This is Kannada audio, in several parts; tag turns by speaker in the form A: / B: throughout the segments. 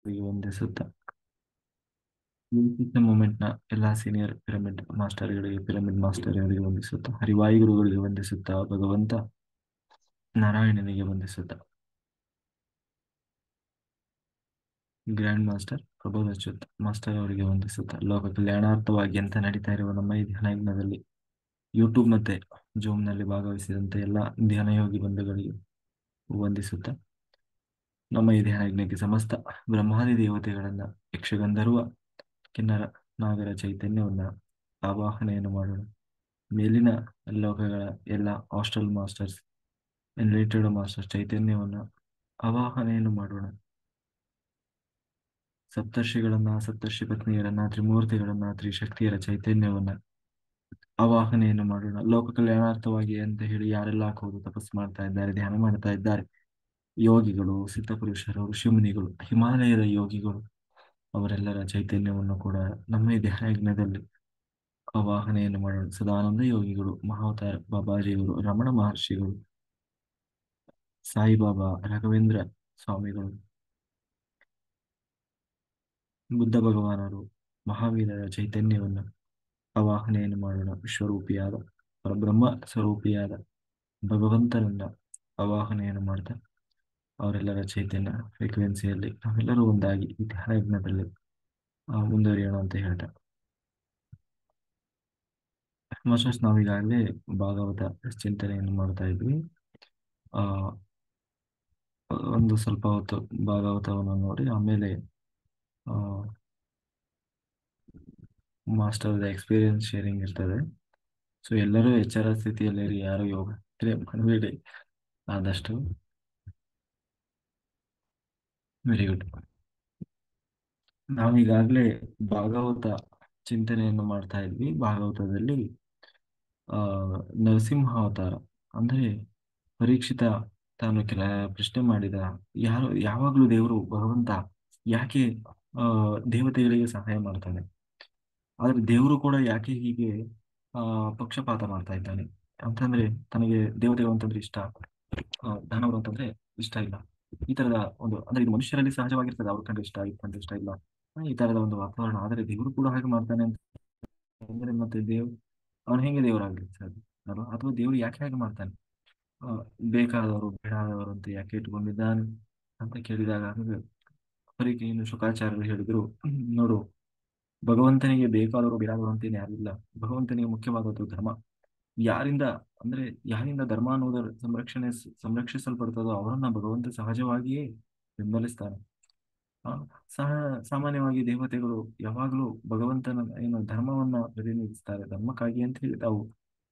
A: ವಂದಿಸುತ್ತಾ ಸಿಸ್ಟಮ್ ಮೂವ್ಮೆಂಟ್ನ ಎಲ್ಲ ಸೀನಿಯರ್ ಪಿರಮಿಡ್ ಮಾಸ್ಟರ್ಗಳಿಗೆ ಪಿರಮಿಡ್ ಮಾಸ್ಟರ್ಗಳಿಗೆ ವಂದಿಸುತ್ತಾ ಹರಿವಾಯು ಗುರುಗಳಿಗೆ ವಂದಿಸುತ್ತಾ ಭಗವಂತ ನಾರಾಯಣನಿಗೆ ವಂದಿಸುತ್ತಾ ಗ್ರ್ಯಾಂಡ್ ಮಾಸ್ಟರ್ ಪ್ರಬೋಧ ಅಚ್ಯುತ್ ಮಾಸ್ಟರ್ ಅವರಿಗೆ ವಂದಿಸುತ್ತಾ ಲೋಕ ಕಲ್ಯಾಣಾರ್ಥವಾಗಿ ಅಂತ ನಡೀತಾ ಇರುವ ನಮ್ಮ ಈ ಧ್ಯಾನ ಯಜ್ಞದಲ್ಲಿ ಯೂಟ್ಯೂಬ್ ಮತ್ತೆ ಜೂಮ್ನಲ್ಲಿ ಭಾಗವಹಿಸಿದಂತೆ ಎಲ್ಲ ಧ್ಯಾನಯೋಗಿ ಬಂಧುಗಳಿಗೆ ವಂದಿಸುತ್ತಾ ನಮ್ಮ ಈ ಧ್ಯಾನ ಯಜ್ಞಕ್ಕೆ ಸಮಸ್ತ ಬ್ರಹ್ಮಾದಿ ದೇವತೆಗಳನ್ನ ಯಕ್ಷಗಂಧರ್ವ ಕಿನ್ನರ ನಾಗರ ಚೈತನ್ಯವನ್ನ ಆವಾಹನೆಯನ್ನು ಮಾಡೋಣ. ಮೇಲಿನ ಲೋಕಗಳ ಎಲ್ಲ ಹಾಸ್ಟೆಲ್ ಮಾಸ್ಟರ್ಸ್ ಎನ್ಲೈಟೆಡ್ ಮಾಸ್ಟರ್ಸ್ ಚೈತನ್ಯವನ್ನ ಆವಾಹನೆಯನ್ನು ಮಾಡೋಣ. ಸಪ್ತರ್ಷಿಗಳನ್ನ ಸಪ್ತರ್ಷಿ ಪತ್ನಿಯರನ್ನ ತ್ರಿಮೂರ್ತಿಗಳನ್ನ ತ್ರಿಶಕ್ತಿಯರ ಚೈತನ್ಯವನ್ನ ಆವಾಹನೆಯನ್ನು ಮಾಡೋಣ. ಲೋಕ ಕಲ್ಯಾಣಾರ್ಥವಾಗಿ ಅಂತ ಹೇಳಿ ಯಾರೆಲ್ಲ ಕೂತು ತಪಸ್ಸು ಮಾಡ್ತಾ ಇದ್ದಾರೆ, ಧ್ಯಾನ ಮಾಡ್ತಾ ಇದ್ದಾರೆ, ಯೋಗಿಗಳು, ಸಿದ್ಧಪುರುಷರು, ಋಷಿಮುನಿಗಳು, ಹಿಮಾಲಯದ ಯೋಗಿಗಳು, ಅವರೆಲ್ಲರ ಚೈತನ್ಯವನ್ನು ಕೂಡ ನಮ್ಮ ಈ ಧ್ಯಾನ ಯಜ್ಞದಲ್ಲಿ ಆವಾಹನೆಯನ್ನು ಮಾಡೋಣ. ಸದಾನಂದ ಯೋಗಿಗಳು, ಮಹಾವತಾರ ಬಾಬಾಜಿಯವರು, ರಮಣ ಮಹರ್ಷಿಗಳು, ಸಾಯಿಬಾಬಾ, ರಾಘವೇಂದ್ರ ಸ್ವಾಮಿಗಳು, ಬುದ್ಧ ಭಗವಾನರು, ಮಹಾವೀರರ ಚೈತನ್ಯವನ್ನು ಆವಾಹನೆಯನ್ನು ಮಾಡೋಣ. ವಿಶ್ವರೂಪಿಯಾದ ಪರಬ್ರಹ್ಮ ಸ್ವರೂಪಿಯಾದ ಭಗವಂತನನ್ನ ಆವಾಹನೆಯನ್ನು ಮಾಡ್ತಾ ಅವರೆಲ್ಲರ ಚೈತನ್ಯ ಫ್ರೀಕ್ವೆನ್ಸಿಯಲ್ಲಿ ನಾವೆಲ್ಲರೂ ಒಂದಾಗಿ ಈ ಧ್ಯಾನ ಯಜ್ಞದಲ್ಲಿ ಮುಂದುವರಿಯೋಣ ಅಂತ ಹೇಳ್ತಾ ಮಾಸ್ಟರ್ಸ್ ನಾವೀಗಾಗಲೇ ಭಾಗವತ ಚಿಂತನೆಯನ್ನು ಮಾಡ್ತಾ ಇದ್ವಿ. ಆ ಒಂದು ಸ್ವಲ್ಪ ಹೊತ್ತು ಭಾಗವತವನ್ನು ನೋಡಿ ಆಮೇಲೆ ಮಾಸ್ಟರ್ ಎಕ್ಸ್ಪೀರಿಯನ್ಸ್ ಶೇರಿಂಗ್ ಇರ್ತದೆ. ಸೊ ಎಲ್ಲರೂ ಎಚ್ಚರ ಸ್ಥಿತಿಯಲ್ಲಿರಿ, ಯಾರು ಯೋಗ ಮಾಡಬೇಡಿ ಆದಷ್ಟು. Very good. ನಾವೀಗಾಗಲೇ ಭಾಗವತ ಚಿಂತನೆಯನ್ನು ಮಾಡ್ತಾ ಇದ್ವಿ. ಭಾಗವತದಲ್ಲಿ ಆ ನರಸಿಂಹ ಅವತಾರ ಅಂದ್ರೆ ಪರೀಕ್ಷಿತ ತಾನು ಪ್ರಶ್ನೆ ಮಾಡಿದ, ಯಾವಾಗ್ಲೂ ದೇವರು ಭಗವಂತ ಯಾಕೆ ದೇವತೆಗಳಿಗೆ ಸಹಾಯ ಮಾಡ್ತಾನೆ, ಆದ್ರೆ ದೇವರು ಕೂಡ ಯಾಕೆ ಹೀಗೆ ಪಕ್ಷಪಾತ ಮಾಡ್ತಾ ಇದ್ದಾನೆ ಅಂತಂದ್ರೆ, ತನಗೆ ದೇವತೆಗಳು ಅಂತಂದ್ರೆ ಇಷ್ಟ, ದಾನವರು ಅಂತಂದ್ರೆ ಇಷ್ಟ ಇಲ್ಲ, ಈ ತರದ ಒಂದು ಅಂದ್ರೆ ಇದು ಮನುಷ್ಯರಲ್ಲಿ ಸಹಜವಾಗಿರ್ತದೆ, ಅವ್ರ ಕಂಡ್ರೆ ಇಷ್ಟ, ಇದ್ ಕಂಡ್ರೆ ಇಷ್ಟ ಇಲ್ಲ, ಈ ತರದ ಒಂದು ವಾತಾವರಣ. ಆದರೆ ದೇವರು ಕೂಡ ಹಾಗೆ ಮಾಡ್ತಾನೆ ಅಂತ ಅಂದ್ರೆ ಮತ್ತೆ ಅವನು ಹೆಂಗೆ ದೇವರಾಗ್ಲಿಕ್ಕೆ ಸಾಧ್ಯ ಅಲ್ವಾ? ಅಥವಾ ದೇವರು ಯಾಕೆ ಹಾಗೆ ಮಾಡ್ತಾನೆ, ಆ, ಬೇಕಾದವರು ಬೇಡಾದವರು ಅಂತ ಯಾಕೆ ಇಟ್ಕೊಂಡಿದ್ದಾನೆ ಅಂತ ಕೇಳಿದಾಗ ಅವರಿಗೆ ಇನ್ನು ಶುಕಾಚಾರ್ಯರು ಹೇಳಿದ್ರು, ನೋಡು, ಭಗವಂತನಿಗೆ ಬೇಕಾದವರು ಬೇಡಾದವರು ಅಂತೇನು ಯಾರಿಲ್ಲ. ಭಗವಂತನಿಗೆ ಮುಖ್ಯವಾದದ್ದು ಧರ್ಮ. ಯಾರಿಂದ ಅಂದ್ರೆ ಯಾರಿಂದ ಧರ್ಮ ಅನ್ನೋದರ ಸಂರಕ್ಷಿಸಲ್ಪಡ್ತದೋ ಅವರನ್ನ ಭಗವಂತ ಸಹಜವಾಗಿಯೇ ಬೆಂಬಲಿಸ್ತಾನೆ. ಆ, ಸಹ ಸಾಮಾನ್ಯವಾಗಿ ದೇವತೆಗಳು ಯಾವಾಗಲೂ ಭಗವಂತನ ಏನು ಧರ್ಮವನ್ನ ಪ್ರತಿನಿಧಿಸ್ತಾರೆ, ಧರ್ಮಕ್ಕಾಗಿ ಅಂತ ಹೇಳಿ ತಾವು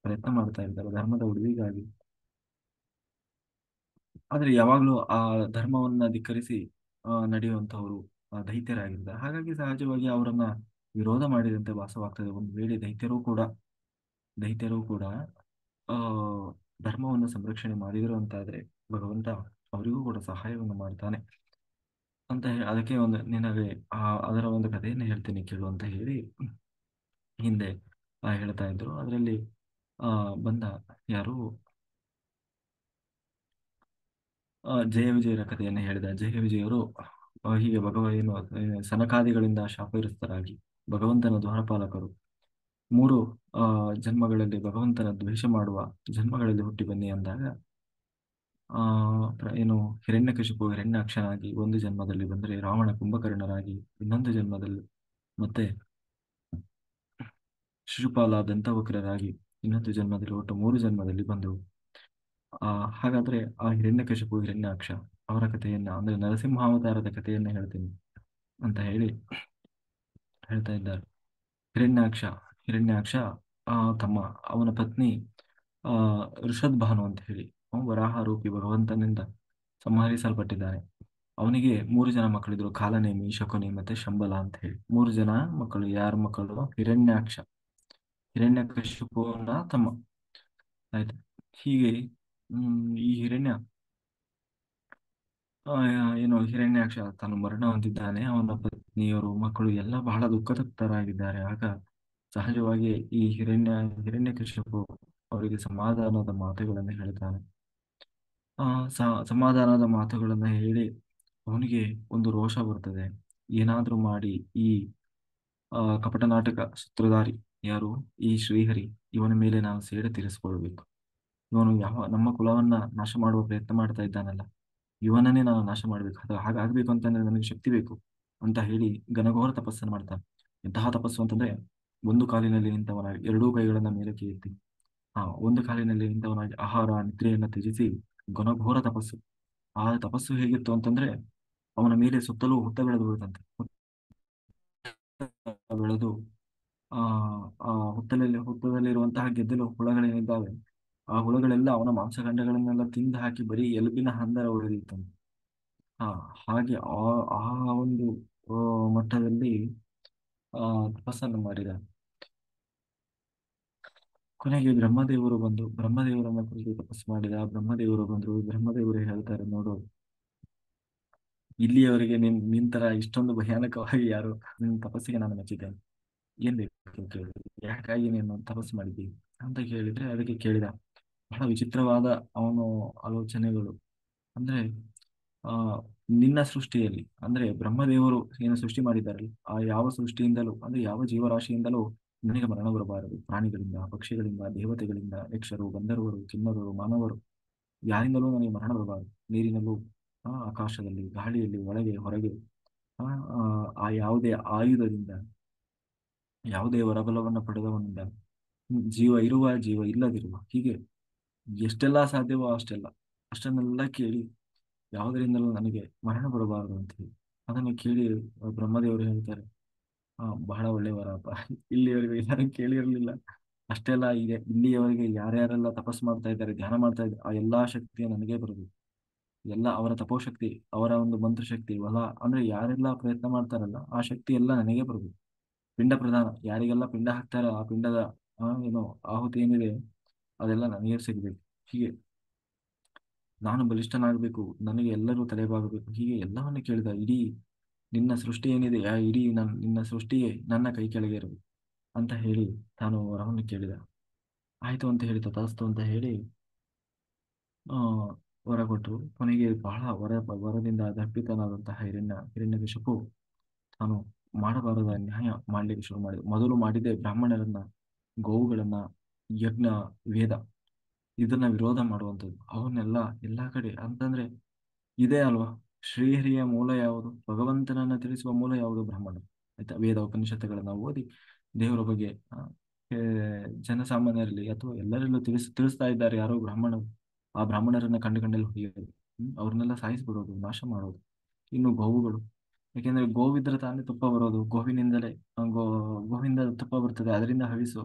A: ಪ್ರಯತ್ನ ಮಾಡ್ತಾ ಇರ್ತಾರೆ, ಧರ್ಮದ ಉಳಿವಿಗಾಗಿ. ಆದ್ರೆ ಯಾವಾಗಲೂ ಆ ಧರ್ಮವನ್ನ ಧಿಕ್ಕರಿಸಿ ನಡೆಯುವಂತವರು ದೈತ್ಯರಾಗಿರ್ತಾರೆ. ಹಾಗಾಗಿ ಸಹಜವಾಗಿ ಅವರನ್ನ ವಿರೋಧ ಮಾಡಿದಂತೆ ಭಾಸವಾಗ್ತದೆ. ಒಂದು ವೇಳೆ ದೈತ್ಯರು ಕೂಡ ಆ ಧರ್ಮವನ್ನು ಸಂರಕ್ಷಣೆ ಮಾಡಿದ್ರು ಅಂತಾದ್ರೆ ಭಗವಂತ ಅವರಿಗೂ ಕೂಡ ಸಹಾಯವನ್ನು ಮಾಡ್ತಾನೆ ಅಂತ ಹೇಳಿ, ಅದಕ್ಕೆ ಒಂದು ನಿನಗೆ ಅದರ ಒಂದು ಕಥೆಯನ್ನು ಹೇಳ್ತೀನಿ ಕೇಳು ಅಂತ ಹೇಳಿ ಹಿಂದೆ ಹೇಳ್ತಾ ಇದ್ರು. ಅದರಲ್ಲಿ ಬಂದ ಯಾರು ಜಯ ವಿಜಯರ ಕಥೆಯನ್ನು ಹೇಳಿದ. ಜಯ ವಿಜಯರು ಹೀಗೆ ಏನು ಸನಕಾದಿಗಳಿಂದ ಶಾಪಗ್ರಸ್ತರಾಗಿ ಭಗವಂತನ ದ್ವಾರಪಾಲಕರು, 3 ಜನ್ಮಗಳಲ್ಲಿ ಭಗವಂತನ ದ್ವೇಷ ಮಾಡುವ ಜನ್ಮಗಳಲ್ಲಿ ಹುಟ್ಟಿ ಬನ್ನಿ ಅಂದಾಗ ಏನು ಹಿರಣ್ಯಕಶಿಪು ಹಿರಣ್ಯಾಕ್ಷನಾಗಿ ಒಂದು ಜನ್ಮದಲ್ಲಿ ಬಂದರೆ, ರಾವಣ ಕುಂಭಕರ್ಣರಾಗಿ ಇನ್ನೊಂದು ಜನ್ಮದಲ್ಲಿ, ಮತ್ತೆ ಶಿಶುಪಾಲ ದಂತವಕ್ರರಾಗಿ ಇನ್ನೊಂದು ಜನ್ಮದಲ್ಲಿ, ಒಟ್ಟು 3 ಜನ್ಮದಲ್ಲಿ ಬಂದರು. ಹಾಗಾದ್ರೆ ಆ ಹಿರಣ್ಯಕಶಿಪು ಹಿರಣ್ಯಾಕ್ಷ ಅವರ ಕಥೆಯನ್ನ ಅಂದ್ರೆ ನರಸಿಂಹಾವತಾರದ ಕಥೆಯನ್ನ ಹೇಳ್ತೀನಿ ಅಂತ ಹೇಳಿ ಹೇಳ್ತಾ ಇದ್ದಾರೆ. ಹಿರಣ್ಯಾಕ್ಷ ತಮ್ಮ ಅವನ ಪತ್ನಿ ಆ ಋಷದ್ಭಾನು ಅಂತ ಹೇಳಿ, ವರಾಹ ರೂಪಿ ಭಗವಂತನಿಂದ ಸಂಹರಿಸಲ್ಪಟ್ಟಿದ್ದಾನೆ. ಅವನಿಗೆ 3 ಜನ ಮಕ್ಕಳಿದ್ರು, ಕಾಲನೇಮಿ, ಶಕುನಿ ಮತ್ತೆ ಶಂಬಲ ಅಂತ ಹೇಳಿ. 3 ಜನ ಮಕ್ಕಳು. ಯಾರ ಮಕ್ಕಳು? ಹಿರಣ್ಯಕಶಿಪುನ ತಮ್ಮ. ಆಯ್ತು. ಹೀಗೆ ಈ ಏನು ಹಿರಣ್ಯಾಕ್ಷ ತಾನು ಮರಣ ಹೊಂದಿದ್ದಾನೆ. ಅವನ ಪತ್ನಿಯರು ಮಕ್ಕಳು ಎಲ್ಲ ಬಹಳ ದುಃಖತಪ್ತರಾಗಿದ್ದಾರೆ. ಆಗ ಸಹಜವಾಗಿ ಈ ಹಿರಣ್ಯಕಶಿಪು ಅವರಿಗೆ ಸಮಾಧಾನದ ಮಾತುಗಳನ್ನು ಹೇಳ್ತಾನೆ. ಸಮಾಧಾನದ ಮಾತುಗಳನ್ನ ಹೇಳಿ ಅವನಿಗೆ ಒಂದು ರೋಷ ಬರ್ತದೆ. ಏನಾದ್ರೂ ಮಾಡಿ ಈ ಕಪಟ ನಾಟಕ ಸೂತ್ರಧಾರಿ ಯಾರು, ಈ ಶ್ರೀಹರಿ, ಇವನ ಮೇಲೆ ನಾನು ಸೇಡು ತೀರಿಸಿಕೊಳ್ಬೇಕು. ಇವನು ನಮ್ಮ ಕುಲವನ್ನ ನಾಶ ಮಾಡುವ ಪ್ರಯತ್ನ ಮಾಡ್ತಾ ಇದ್ದಾನಲ್ಲ, ಇವನನ್ನೇ ನಾನು ನಾಶ ಮಾಡ್ಬೇಕು. ಅದು ಹಾಗಾಗ್ಬೇಕು ಅಂತಂದ್ರೆ ನನಗೆ ಶಕ್ತಿ ಬೇಕು ಅಂತ ಹೇಳಿ ಘನಘೋರ ತಪಸ್ಸನ್ನು ಮಾಡ್ತಾನೆ. ಎಂತಹ ತಪಸ್ಸು ಅಂತಂದ್ರೆ, ಒಂದು ಕಾಲಿನಲ್ಲಿ ನಿಂತವನಾಗಿ ಎರಡೂ ಕೈಗಳನ್ನ ಮೇಲಕ್ಕೆ ಎತ್ತಿ, ಒಂದು ಕಾಲಿನಲ್ಲಿ ನಿಂತವನಾಗಿ ಆಹಾರ ನಿದ್ರೆಯನ್ನ ತ್ಯಜಿಸಿ ಘನಘೋರ ತಪಸ್ಸು. ಆ ತಪಸ್ಸು ಹೇಗಿತ್ತು ಅಂತಂದ್ರೆ, ಅವನ ಮೇಲೆ ಸುತ್ತಲೂ ಹುತ್ತ ಬೆಳೆದು ಬಿಡುತ್ತಂತೆ. ಹುತ್ತ ಬೆಳೆದು ಆ ಆ ಹುತ್ತದಲ್ಲಿರುವಂತಹ ಗೆದ್ದಲು ಹುಳಗಳೇನಿದ್ದಾವೆ, ಆ ಹುಳುಗಳೆಲ್ಲ ಅವನ ಮಾಂಸಖಂಡಗಳನ್ನೆಲ್ಲ ತಿಂದು ಹಾಕಿ ಬರೀ ಎಲುಬಿನ ಹಂದರ ಉಳಿದಿತ್ತಂತೆ. ಆ ಹಾಗೆ ಆ ಒಂದು ಆ, ಮಟ್ಟದಲ್ಲಿ ತಪಸ್ಸನ್ನು ಮಾಡಿದ. ಕೊನೆಗೆ ಬ್ರಹ್ಮದೇವರನ್ನ ಕುರಿತು ತಪಸ್ಸು ಮಾಡಿದ. ಬ್ರಹ್ಮದೇವರು ಬಂದ್ರು. ಬ್ರಹ್ಮದೇವರು ಹೇಳ್ತಾರೆ, ನೋಡು, ಇಲ್ಲಿಯವರೆಗೆ ನಿನ್ ತರ ಇಷ್ಟೊಂದು ಭಯಾನಕವಾಗಿ ಯಾರು, ನಿನ್ ತಪಸ್ಸಿಗೆ ನಾನು ಮೆಚ್ಚಿದ್ದೇನೆ. ಏನ್ ಬೇಕು ಅಂತ ಕೇಳಿದ್ರು. ಯಾಕಾಗಿ ನೀನು ತಪಸ್ಸು ಮಾಡಿದ್ದಿ ಅಂತ ಕೇಳಿದ್ರೆ, ಅದಕ್ಕೆ ಕೇಳಿದ ಬಹಳ ವಿಚಿತ್ರವಾದ ಅವನು ಆಲೋಚನೆಗಳು. ಅಂದ್ರೆ ಆ ನಿನ್ನ ಸೃಷ್ಟಿಯಲ್ಲಿ, ಅಂದ್ರೆ ಬ್ರಹ್ಮದೇವರು ಏನು ಸೃಷ್ಟಿ ಮಾಡಿದ್ದಾರಲ್ಲ, ಆ ಯಾವ ಸೃಷ್ಟಿಯಿಂದಲೂ, ಅಂದ್ರೆ ಯಾವ ಜೀವರಾಶಿಯಿಂದಲೂ ನನಗೆ ಮರಣ ಬರಬಾರದು. ಪ್ರಾಣಿಗಳಿಂದ, ಪಕ್ಷಿಗಳಿಂದ, ದೇವತೆಗಳಿಂದ, ಯಕ್ಷರು, ಗಂಧರ್ವರು, ಕಿನ್ನರರು, ಮಾನವರು, ಯಾರಿಂದಲೂ ನನಗೆ ಮರಣ ಬರಬಾರದು. ನೀರಿನಲ್ಲೂ, ಆಕಾಶದಲ್ಲಿ, ಗಾಳಿಯಲ್ಲಿ, ಒಳಗೆ ಹೊರಗೆ, ಆ ಆ ಆ ಯಾವುದೇ ಆಯುಧದಿಂದ, ಯಾವುದೇ ವರಬಲವನ್ನು ಪಡೆದವನಿಂದ, ಜೀವ ಇರುವ, ಜೀವ ಇಲ್ಲದಿರುವ, ಹೀಗೆ ಎಷ್ಟೆಲ್ಲ ಸಾಧ್ಯವೋ ಅಷ್ಟನ್ನೆಲ್ಲ ಕೇಳಿ ಯಾವುದರಿಂದಲೂ ನನಗೆ ಮರಣ ಬರಬಾರದು ಅಂತ ಹೇಳಿ. ಅದನ್ನು ಕೇಳಿ ಬ್ರಹ್ಮದೇವರು ಹೇಳ್ತಾರೆ, ಬಹಳ ಒಳ್ಳೆಯವರಪ್ಪ. ಇಲ್ಲಿಯವರೆಗೆ ಯಾರು ಕೇಳಿರಲಿಲ್ಲ. ಅಷ್ಟೆಲ್ಲ ಇದೆ, ಇಲ್ಲಿಯವರೆಗೆ ಯಾರ್ಯಾರೆಲ್ಲ ತಪಸ್ಸು ಮಾಡ್ತಾ ಇದ್ದಾರೆ, ಧ್ಯಾನ ಮಾಡ್ತಾ ಇದ್ದಾರೆ, ಆ ಎಲ್ಲಾ ಶಕ್ತಿಯ ನನಗೆ ಬರಬೇಕು. ಎಲ್ಲ ಅವರ ತಪೋಶಕ್ತಿ, ಅವರ ಒಂದು ಮಂತ್ರಶಕ್ತಿ, ಅಂದ್ರೆ ಯಾರೆಲ್ಲ ಪ್ರಯತ್ನ ಮಾಡ್ತಾರಲ್ಲ, ಆ ಶಕ್ತಿ ಎಲ್ಲ ನನಗೆ ಬರಬೇಕು. ಪಿಂಡ ಪ್ರದಾನ, ಯಾರಿಗೆಲ್ಲ ಪಿಂಡ ಹಾಕ್ತಾರ, ಆ ಪಿಂಡದ ಏನೋ ಆಹುತಿ ಏನಿದೆ, ಅದೆಲ್ಲ ನನಗೆ ಸಿಗ್ಬೇಕು. ಹೀಗೆ ನಾನು ಬಲಿಷ್ಠನಾಗಬೇಕು, ನನಗೆ ಎಲ್ಲರೂ ತಲೆಬಾಗಬೇಕು, ಹೀಗೆ ಎಲ್ಲವನ್ನು ಕೇಳಿದ. ಇಡೀ ನಿನ್ನ ಸೃಷ್ಟಿ ಏನಿದೆ, ನಿನ್ನ ಸೃಷ್ಟಿಯೇ ನನ್ನ ಕೈ ಕೆಳಗೆ ಇರಬೇಕು ಅಂತ ಹೇಳಿ ತಾನು ವರವನ್ನು ಕೇಳಿದ. ಆಯ್ತು ಅಂತ ಹೇಳಿ, ತಥಾಸ್ತು ಅಂತ ಹೇಳಿ ಆ ವರ ಕೊಟ್ಟರು. ಕೊನೆಗೆ ಬಹಳ ವರದಿಂದ ದರ್ಪಿತನಾದಂತಹ ಹಿರಣ್ಯಕಶಿಪು ತಾನು ಮಾಡಬಾರದ ನ್ಯಾಯ ಮಾಡ್ಲಿಕ್ಕೆ ಶುರು ಮಾಡಿದ. ಮೊದಲು ಮಾಡಿದೆ ಬ್ರಾಹ್ಮಣರನ್ನ, ಗೋವುಗಳನ್ನ, ಯಜ್ಞ, ವೇದ, ಇದನ್ನ ವಿರೋಧ ಮಾಡುವಂಥದ್ದು. ಅವನ್ನೆಲ್ಲ ಎಲ್ಲಾ ಕಡೆ ಅಂತಂದ್ರೆ ಇದೇ ಅಲ್ವಾ, ಶ್ರೀಹರಿಯ ಮೂಲ ಯಾವುದು, ಭಗವಂತನನ್ನ ತಿಳಿಸುವ ಮೂಲ ಯಾವುದು, ಬ್ರಾಹ್ಮಣ. ಆಯ್ತಾ, ವೇದ ಉಪನಿಷತ್ತುಗಳನ್ನ ಓದಿ ದೇವರ ಬಗ್ಗೆ ಏ, ಜನಸಾಮಾನ್ಯರಲ್ಲಿ ಅಥವಾ ಎಲ್ಲರಲ್ಲೂ ತಿಳಿಸ್ತಾ ಇದ್ದಾರೆ ಯಾರೋ ಬ್ರಾಹ್ಮಣರು. ಆ ಬ್ರಾಹ್ಮಣರನ್ನ ಕಂಡು ಹೊಡೆಯೋದು, ಅವ್ರನ್ನೆಲ್ಲ ಸಾಯಿಸ್ಬಿಡೋದು, ನಾಶ ಮಾಡೋದು. ಇನ್ನು ಗೋವುಗಳು, ಯಾಕೆಂದ್ರೆ ಗೋವಿದ್ರೆ ತಾನೇ ತುಪ್ಪ ಬರೋದು, ಗೋವಿನಿಂದಲೇ ಗೋವಿಂದ ತುಪ್ಪ ಬರ್ತದೆ, ಅದರಿಂದ ಹವಿಸು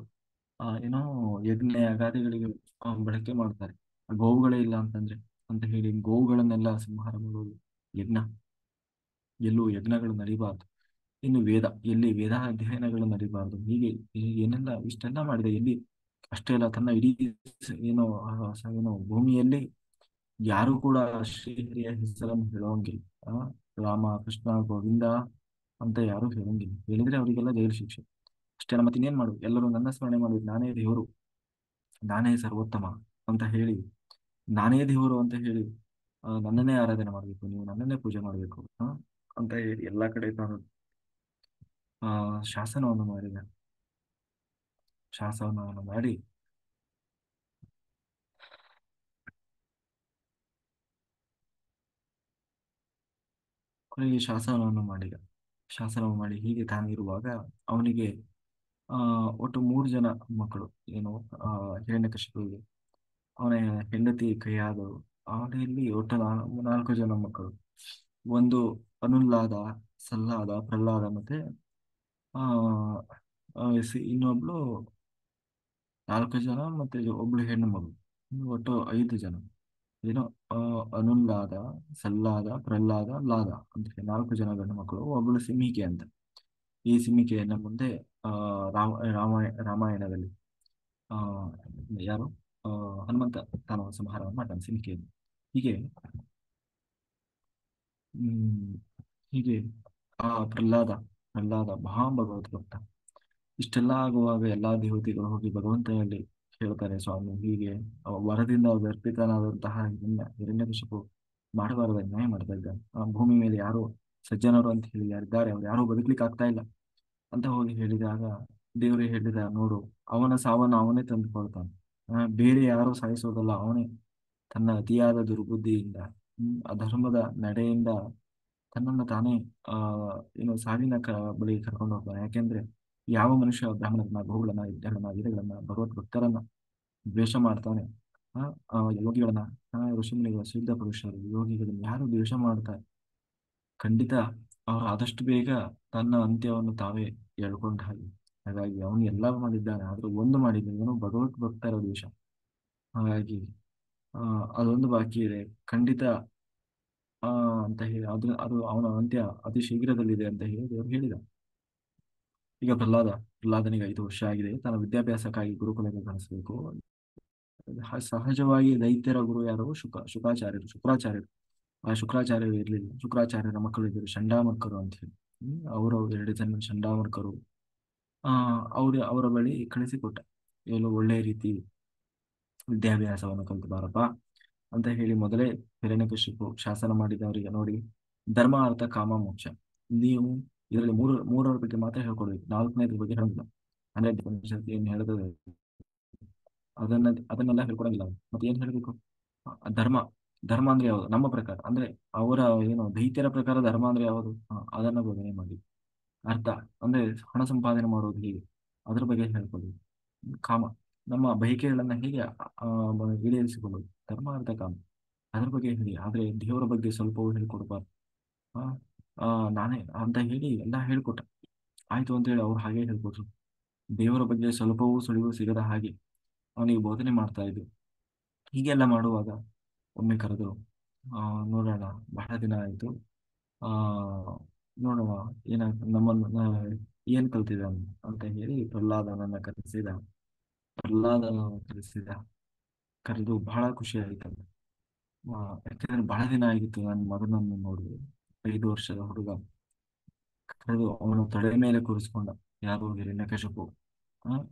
A: ಏನೋ ಯಜ್ಞ ಯಾಗಾದಿಗಳಿಗೆ ಬಳಕೆ ಮಾಡ್ತಾರೆ. ಆ ಗೋವುಗಳೇ ಇಲ್ಲ ಅಂತಂದ್ರೆ ಅಂತ ಹೇಳಿ ಗೋವುಗಳನ್ನೆಲ್ಲ ಸಂಹಾರ ಮಾಡೋದು. ಯಜ್ಞ, ಎಲ್ಲೂ ಯಜ್ಞಗಳು ನಡೀಬಾರ್ದು. ಇನ್ನು ವೇದ, ಎಲ್ಲಿ ವೇದ ಅಧ್ಯಯನಗಳು ನಡೀಬಾರ್ದು. ಹೀಗೆ ಏನೆಲ್ಲ ಇಷ್ಟೆಲ್ಲ ಮಾಡಿದೆ. ಎಲ್ಲಿ ಅಷ್ಟೇ ಅಲ್ಲ, ತನ್ನ ಇಡೀ ಏನೋ ಭೂಮಿಯಲ್ಲಿ ಯಾರು ಕೂಡ ಶ್ರೀಹರಿಯ ಹೆಸರನ್ನು ಹೇಳೋಂಗಿಲ್ಲ. ರಾಮ, ಕೃಷ್ಣ, ಗೋವಿಂದ ಅಂತ ಯಾರು ಹೇಳೋಂಗಿಲ್ಲ. ಹೇಳಿದ್ರೆ ಅವರಿಗೆಲ್ಲ ಜೈಲು ಶಿಕ್ಷೆ. ಅಷ್ಟೇ ಅಲ್ಲ, ಮತ್ತೆ ಇನ್ನೇನ್ ಮಾಡು, ಎಲ್ಲರೂ ನನ್ನ ಸ್ಮರಣೆ ಮಾಡುದು, ನಾನೇ ದೇವರು, ನಾನೇ ಸರ್ವೋತ್ತಮ ಅಂತ ಹೇಳಿ, ನಾನೇ ದೇವರು ಅಂತ ಹೇಳಿ ನನ್ನನ್ನೇ ಆರಾಧನೆ ಮಾಡಬೇಕು, ನೀವು ನನ್ನನ್ನೇ ಪೂಜೆ ಮಾಡಬೇಕು ಅಂತ ಹೇಳಿ ಎಲ್ಲಾ ಕಡೆ ತಾನು ಶಾಸನವನ್ನು ಮಾಡಿದ. ಶಾಸನವನ್ನು ಮಾಡಿ ಕೊನೆಗೆ ಶಾಸನವನ್ನು ಮಾಡಿ ಹೀಗೆ ತಾನಿರುವಾಗ ಅವನಿಗೆ ಒಟ್ಟು 3 ಜನ ಮಕ್ಕಳು. ಏನು ಹಿರಣ್ಯಕಶಿಪುವಿಗೆ ಅವನ ಹೆಂಡತಿ ಕೈಯಾದಳು. ಅವನಲ್ಲಿ ಒಟ್ಟು 4 ಜನ ಮಕ್ಕಳು. ಒಂದು ಅನುಲ್ಲಾದ, ಸಲ್ಲಾದ, ಪ್ರಹ್ಲಾದ, ಮತ್ತೆ ಆ ಇನ್ನೊಬ್ಳು, 4 ಜನ, ಮತ್ತೆ ಒಬ್ಳು ಹೆಣ್ಣು ಮಗು. ಇನ್ನು ಒಟ್ಟು 5 ಜನ. ಏನೋ ಆ, ಅನುಲ್ಲಾದ, ಸಲ್ಲಾದ, ಪ್ರಹ್ಲಾದ, ಲಾದ ಅಂತ ಹೇಳಿ 4 ಜನ ಗಂಡು ಮಕ್ಕಳು. ಒಬ್ಬಳು ಸಿಮಿಕೆ ಅಂತ. ಈ ಸಿಮಿಕೆಯನ್ನ ಮುಂದೆ ಆ ರಾಮಾಯಣದಲ್ಲಿ ಆ ಯಾರು ಆ ಹನುಮಂತ ತಾನು ಸಂಹಾರವನ್ನು ಮಾಡ್ತಾನೆ ಸಿಮಿಕೆಯನ್ನು. ಹೀಗೆ ಹ್ಮ್ ಹೀಗೆ ಪ್ರಹ್ಲಾದ ಪ್ರಹ್ಲಾದ ಮಹಾಭಗವತ್ ಭಕ್ತ. ಇಷ್ಟೆಲ್ಲ ಆಗುವಾಗ ಎಲ್ಲಾ ದೇವತೆಗಳು ಹೋಗಿ ಭಗವಂತನಲ್ಲಿ ಹೇಳ್ತಾರೆ, ಸ್ವಾಮಿ ಹೀಗೆ ವರದಿಂದ ಗರ್ಭಿತನಾದಂತಹ ಹಿರಣ್ಯಕಶಿಪು ಮಾಡಬಾರದ ನ್ಯಾಯ ಮಾಡ್ತಾ ಇದ್ದ. ಭೂಮಿ ಮೇಲೆ ಯಾರು ಸಜ್ಜನರು ಅಂತ ಹೇಳಿ ಯಾರಿದ್ದಾರೆ, ಅವ್ರು ಯಾರು ಬದುಕ್ಲಿಕ್ಕೆ ಆಗ್ತಾ ಇಲ್ಲ ಅಂತ ಹೋಗಿ ಹೇಳಿದಾಗ ದೇವರು ಹೇಳಿದ, ನೋಡು, ಅವನ ಸಾವನ್ನು ಅವನೇ ತಂದುಕೊಳ್ತಾನೆ. ಬೇರೆ ಯಾರು ಸಾಯಿಸೋದಲ್ಲ, ಅವನೇ ತನ್ನ ಅತಿಯಾದ ದುರ್ಬುದ್ಧಿಯಿಂದ, ಅಧರ್ಮದ ನಡೆಯಿಂದ ತನ್ನನ್ನು ತಾನೇ ಆ ಸಾವಿನ ಬಳಿ ಕರ್ಕೊಂಡು ಹೋಗ್ತಾನೆ. ಯಾಕೆಂದ್ರೆ ಯಾವ ಮನುಷ್ಯ ಬ್ರಾಹ್ಮಣರನ್ನ, ಗೋವುಗಳನ್ನ, ವಿದ್ಯೆಗಳನ್ನ, ವೇದಗಳನ್ನ, ಭಗವದ್ ಭಕ್ತರನ್ನ ದ್ವೇಷ ಮಾಡ್ತಾನೆ, ಆ ಯೋಗಿಗಳನ್ನ, ಋಷಿಮುನಿಗಳ, ಸಿದ್ಧ ಪುರುಷರು, ಯೋಗಿಗಳನ್ನ ಯಾರು ದ್ವೇಷ ಮಾಡ್ತಾರೆ, ಖಂಡಿತ ಅವರು ಆದಷ್ಟು ಬೇಗ ತನ್ನ ಅಂತ್ಯವನ್ನು ತಾವೇ ಹೇಳ್ಕೊಂಡ ಹಾಗೆ. ಹಾಗಾಗಿ ಅವನು ಎಲ್ಲ ಮಾಡಿದ್ದಾನೆ, ಆದ್ರೂ ಒಂದು ಮಾಡಿದ್ದಾನೆ, ಇವನು ಭಗವತ್ ಭಕ್ತರ ದ್ವೇಷ. ಹಾಗಾಗಿ ಆ ಅದೊಂದು ಬಾಕಿ ಇದೆ, ಖಂಡಿತ ಆ ಅಂತ ಹೇಳಿ ಅದು ಅವನ ಅಂತ್ಯ ಅತಿ ಶೀಘ್ರದಲ್ಲಿದೆ ಅಂತ ಹೇಳಿ ದೇವರು ಹೇಳಿದ. ಈಗ ಪ್ರಹ್ಲಾದನಿಗೆ 5 ವರ್ಷ ಆಗಿದೆ. ತನ್ನ ವಿದ್ಯಾಭ್ಯಾಸಕ್ಕಾಗಿ ಗುರುಕುಲಕ್ಕೆ ಕಳಿಸಬೇಕು. ಸಹಜವಾಗಿ ದೈತ್ಯರ ಗುರು ಯಾರು? ಶುಕ್ರಾಚಾರ್ಯರು. ಆ ಶುಕ್ರಾಚಾರ್ಯರು ಇರ್ಲಿಲ್ಲ. ಶುಕ್ರಾಚಾರ್ಯರ ಮಕ್ಕಳು ಇದ್ದರು, ಚಂಡಾಮರ್ಕರು ಅಂತ ಹೇಳಿ. ಅವರು 2 ಜನ ಚಂಡಾಮರ್ಕರು ಅವರ ಬಳಿ ಕಳಿಸಿಕೊಟ್ಟ. ಏನು ಒಳ್ಳೆಯ ರೀತಿ ವಿದ್ಯಾಭ್ಯಾಸವನ್ನು ಕಲಿತು ಬಾರಪ್ಪ ಅಂತ ಹೇಳಿ ಮೊದಲೇ ಹಿರಣ್ಯಕಶಿಪು ಶಾಸನ ಮಾಡಿದವರಿಗೆ, ನೋಡಿ, ಧರ್ಮ, ಅರ್ಥ, ಕಾಮ, ಮೋಕ್ಷ, ನೀವು ಇದರಲ್ಲಿ ಮೂರರ ಬಗ್ಗೆ ಮಾತ್ರ ಹೇಳ್ಕೊಡ್ಬೇಕು, 4ನೇದ್ರ ಬಗ್ಗೆ ಹೇಳೋದಿಲ್ಲ. ಅಂದ್ರೆ ಏನ್ ಹೇಳಿದ್ರೆ ಅದನ್ನೆಲ್ಲ ಹೇಳ್ಕೊಡಂಗಿಲ್ಲ. ಮತ್ತೆ ಏನ್ ಹೇಳ್ಬೇಕು? ಧರ್ಮ ಧರ್ಮ ಅಂದ್ರೆ ಯಾವುದು ನಮ್ಮ ಪ್ರಕಾರ, ಅಂದ್ರೆ ಅವರ ದೈತ್ಯರ ಪ್ರಕಾರ ಧರ್ಮ ಅಂದ್ರೆ ಯಾವುದು, ಅದನ್ನ ಬೋಧನೆ ಮಾಡಿ. ಅರ್ಥ ಅಂದ್ರೆ ಹಣ ಸಂಪಾದನೆ ಮಾಡೋದು ಹೇಗೆ, ಅದ್ರ ಬಗ್ಗೆ ಹೇಳ್ಕೊಡಿ. ಕಾಮ ನಮ್ಮ ಬಯಕೆಗಳನ್ನ ಹೇಗೆ ಈಡೇರಿಸಿಕೊಳ್ಳೋದು, ಧರ್ಮ, ಅರ್ಥ, ಕಾಮ, ಅದ್ರ ಬಗ್ಗೆ ಹೇಳಿ. ಆದ್ರೆ ದೇವರ ಬಗ್ಗೆ ಸ್ವಲ್ಪವೂ ಹೇಳ್ಕೊಡ್ಬಾರ್ದು. ಆ ಆ, ನಾನೇ ಅಂತ ಹೇಳಿ ಎಲ್ಲ ಹೇಳ್ಕೊಟ್ಟ. ಆಯ್ತು ಅಂತ ಹೇಳಿ ಅವ್ರು ಹಾಗೆ ಹೇಳ್ಕೊಟ್ರು. ದೇವರ ಬಗ್ಗೆ ಸ್ವಲ್ಪವೂ ಸುಳಿವು ಸಿಗದ ಹಾಗೆ ಅವನಿಗೆ ಬೋಧನೆ ಮಾಡ್ತಾ ಇದ್ರು. ಹೀಗೆಲ್ಲ ಮಾಡುವಾಗ ಒಮ್ಮೆ ಕರೆದು, ನೋಡೋಣ, ಬಹಳ ದಿನ ಆಯ್ತು, ಆ ನೋಡುವ ಏನ್ ಕಲ್ತಿದ್ದಾನೆ ಅಂತ ಹೇಳಿ ಪ್ರಹ್ಲಾದನನ್ನ ಕರೆಸಿದ. ಕರೆದು ಬಹಳ ಖುಷಿ ಆಯ್ತಂತೆ. ಯಾಕಂದ್ರೆ ಬಹಳ ದಿನ ಆಗಿತ್ತು ನನ್ನ ಮಗನನ್ನು ನೋಡಿದೆ. 5 ವರ್ಷದ ಹುಡುಗ. ಕರೆದು ಅವನು ತೊಡೆ ಮೇಲೆ ಕೂರಿಸ್ಕೊಂಡ. ಯಾರು? ಹಿರಣ್ಯಕಶಿಪು.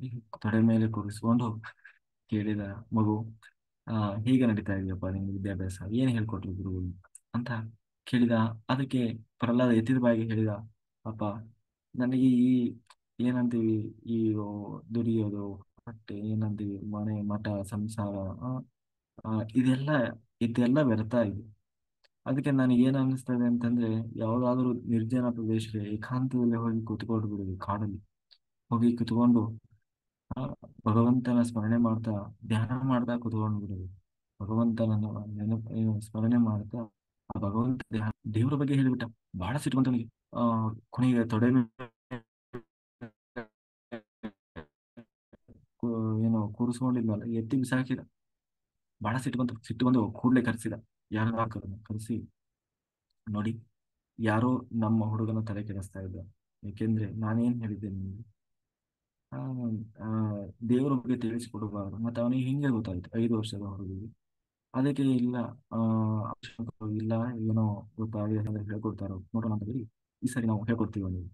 A: ಈ ತೊಡೆ ಮೇಲೆ ಕೂರಿಸ್ಕೊಂಡು ಕೇಳಿದ, ಮಗು, ಆ ಹೇಗೆ ನಡೀತಾ ಇದೆಯಪ್ಪ ನಿಮ್ಗೆ ವಿದ್ಯಾಭ್ಯಾಸ, ಏನ್ ಹೇಳ್ಕೊಟ್ರು ಗುರುಗಳು ಅಂತ ಕೇಳಿದ. ಅದಕ್ಕೆ ಪ್ರಹ್ಲಾದ ಎತ್ತಿದ ಬಾಯಿಗೆ ಹೇಳಿದ, ಅಪ್ಪ, ನನಗೆ ಏನಂತೀವಿ, ಈ ದುಡಿಯೋದು, ಹೊಟ್ಟೆ ಏನಂತೀವಿ, ಮನೆ ಮಠ ಸಂಸಾರ, ಆ, ಆ, ಇದೆಲ್ಲ ಇದೆಲ್ಲ ವ್ಯರ್ಥ ಇದೆ. ಅದಕ್ಕೆ ನನಗೆ ಏನ್ ಅನಿಸ್ತದೆ ಅಂತಂದ್ರೆ, ಯಾವ್ದಾದ್ರು ನಿರ್ಜನ ಪ್ರದೇಶಕ್ಕೆ ಏಕಾಂತದಲ್ಲಿ ಹೋಗಿ ಕೂತ್ಕೊಂಡು ಬಿಡುದು, ಕಾಡಲ್ಲಿ ಹೋಗಿ ಕೂತ್ಕೊಂಡು ಆ ಭಗವಂತನ ಸ್ಮರಣೆ ಮಾಡ್ತಾ, ಧ್ಯಾನ ಮಾಡ್ತಾ ಕೂತ್ಕೊಂಡು ಬಿಡುದು. ಭಗವಂತನ ಸ್ಮರಣೆ ಮಾಡ್ತಾ ಆ ಭಗವಂತ ದೇವರ ಬಗ್ಗೆ ಹೇಳಿಬಿಟ್ಟ. ಬಹಳ ಸಿಟ್ಟು ಬಂತು ಅವನಿಗೆ. ಕೊನೆಗೆ ತೊಡೆ ಮೇಲೆ ಕೂರಿಸ್ಕೊಂಡಿದ್ನಲ್ಲ, ಎತ್ತಿ ಬಿಸಾಕಿದ. ಬಹಳ ಸಿಟ್ಟು ಬಂದು ಕೂಡ್ಲೆ ಕರೆಸಿದ. ಯಾರು? ಕರೆಸಿ, ನೋಡಿ, ಯಾರೋ ನಮ್ಮ ಹುಡುಗನ ತಲೆ ಕೆಡಿಸ್ತಾ ಇದ್ದ. ಯಾಕೆಂದ್ರೆ ನಾನೇನ್ ಹೇಳಿದ್ದೇನೆ ನಿಮ್ಗೆ, ಆ ಆ, ದೇವರ ಬಗ್ಗೆ ತಿಳಿಸಿಕೊಡಬಾರದು. ಮತ್ತೆ ಅವನಿಗೆ ಹಿಂಗೆ ಗೊತ್ತಾಯ್ತು, 5 ವರ್ಷದ ಹುಡುಗಿಗೆ. ಅದಕ್ಕೆ ಇಲ್ಲ, ಆ ಇಲ್ಲ, ಏನೋ ಗೊತ್ತಾಗಿದೆ ಅಂದ್ರೆ ಹೇಳ್ಕೊಡ್ತಾರೋ ನೋಡೋಣ ಅಂತ ಹೇಳಿ, ಈ ಸರಿ ನಾವು ಹೇಳ್ಕೊಡ್ತೀವಿ ನೀವು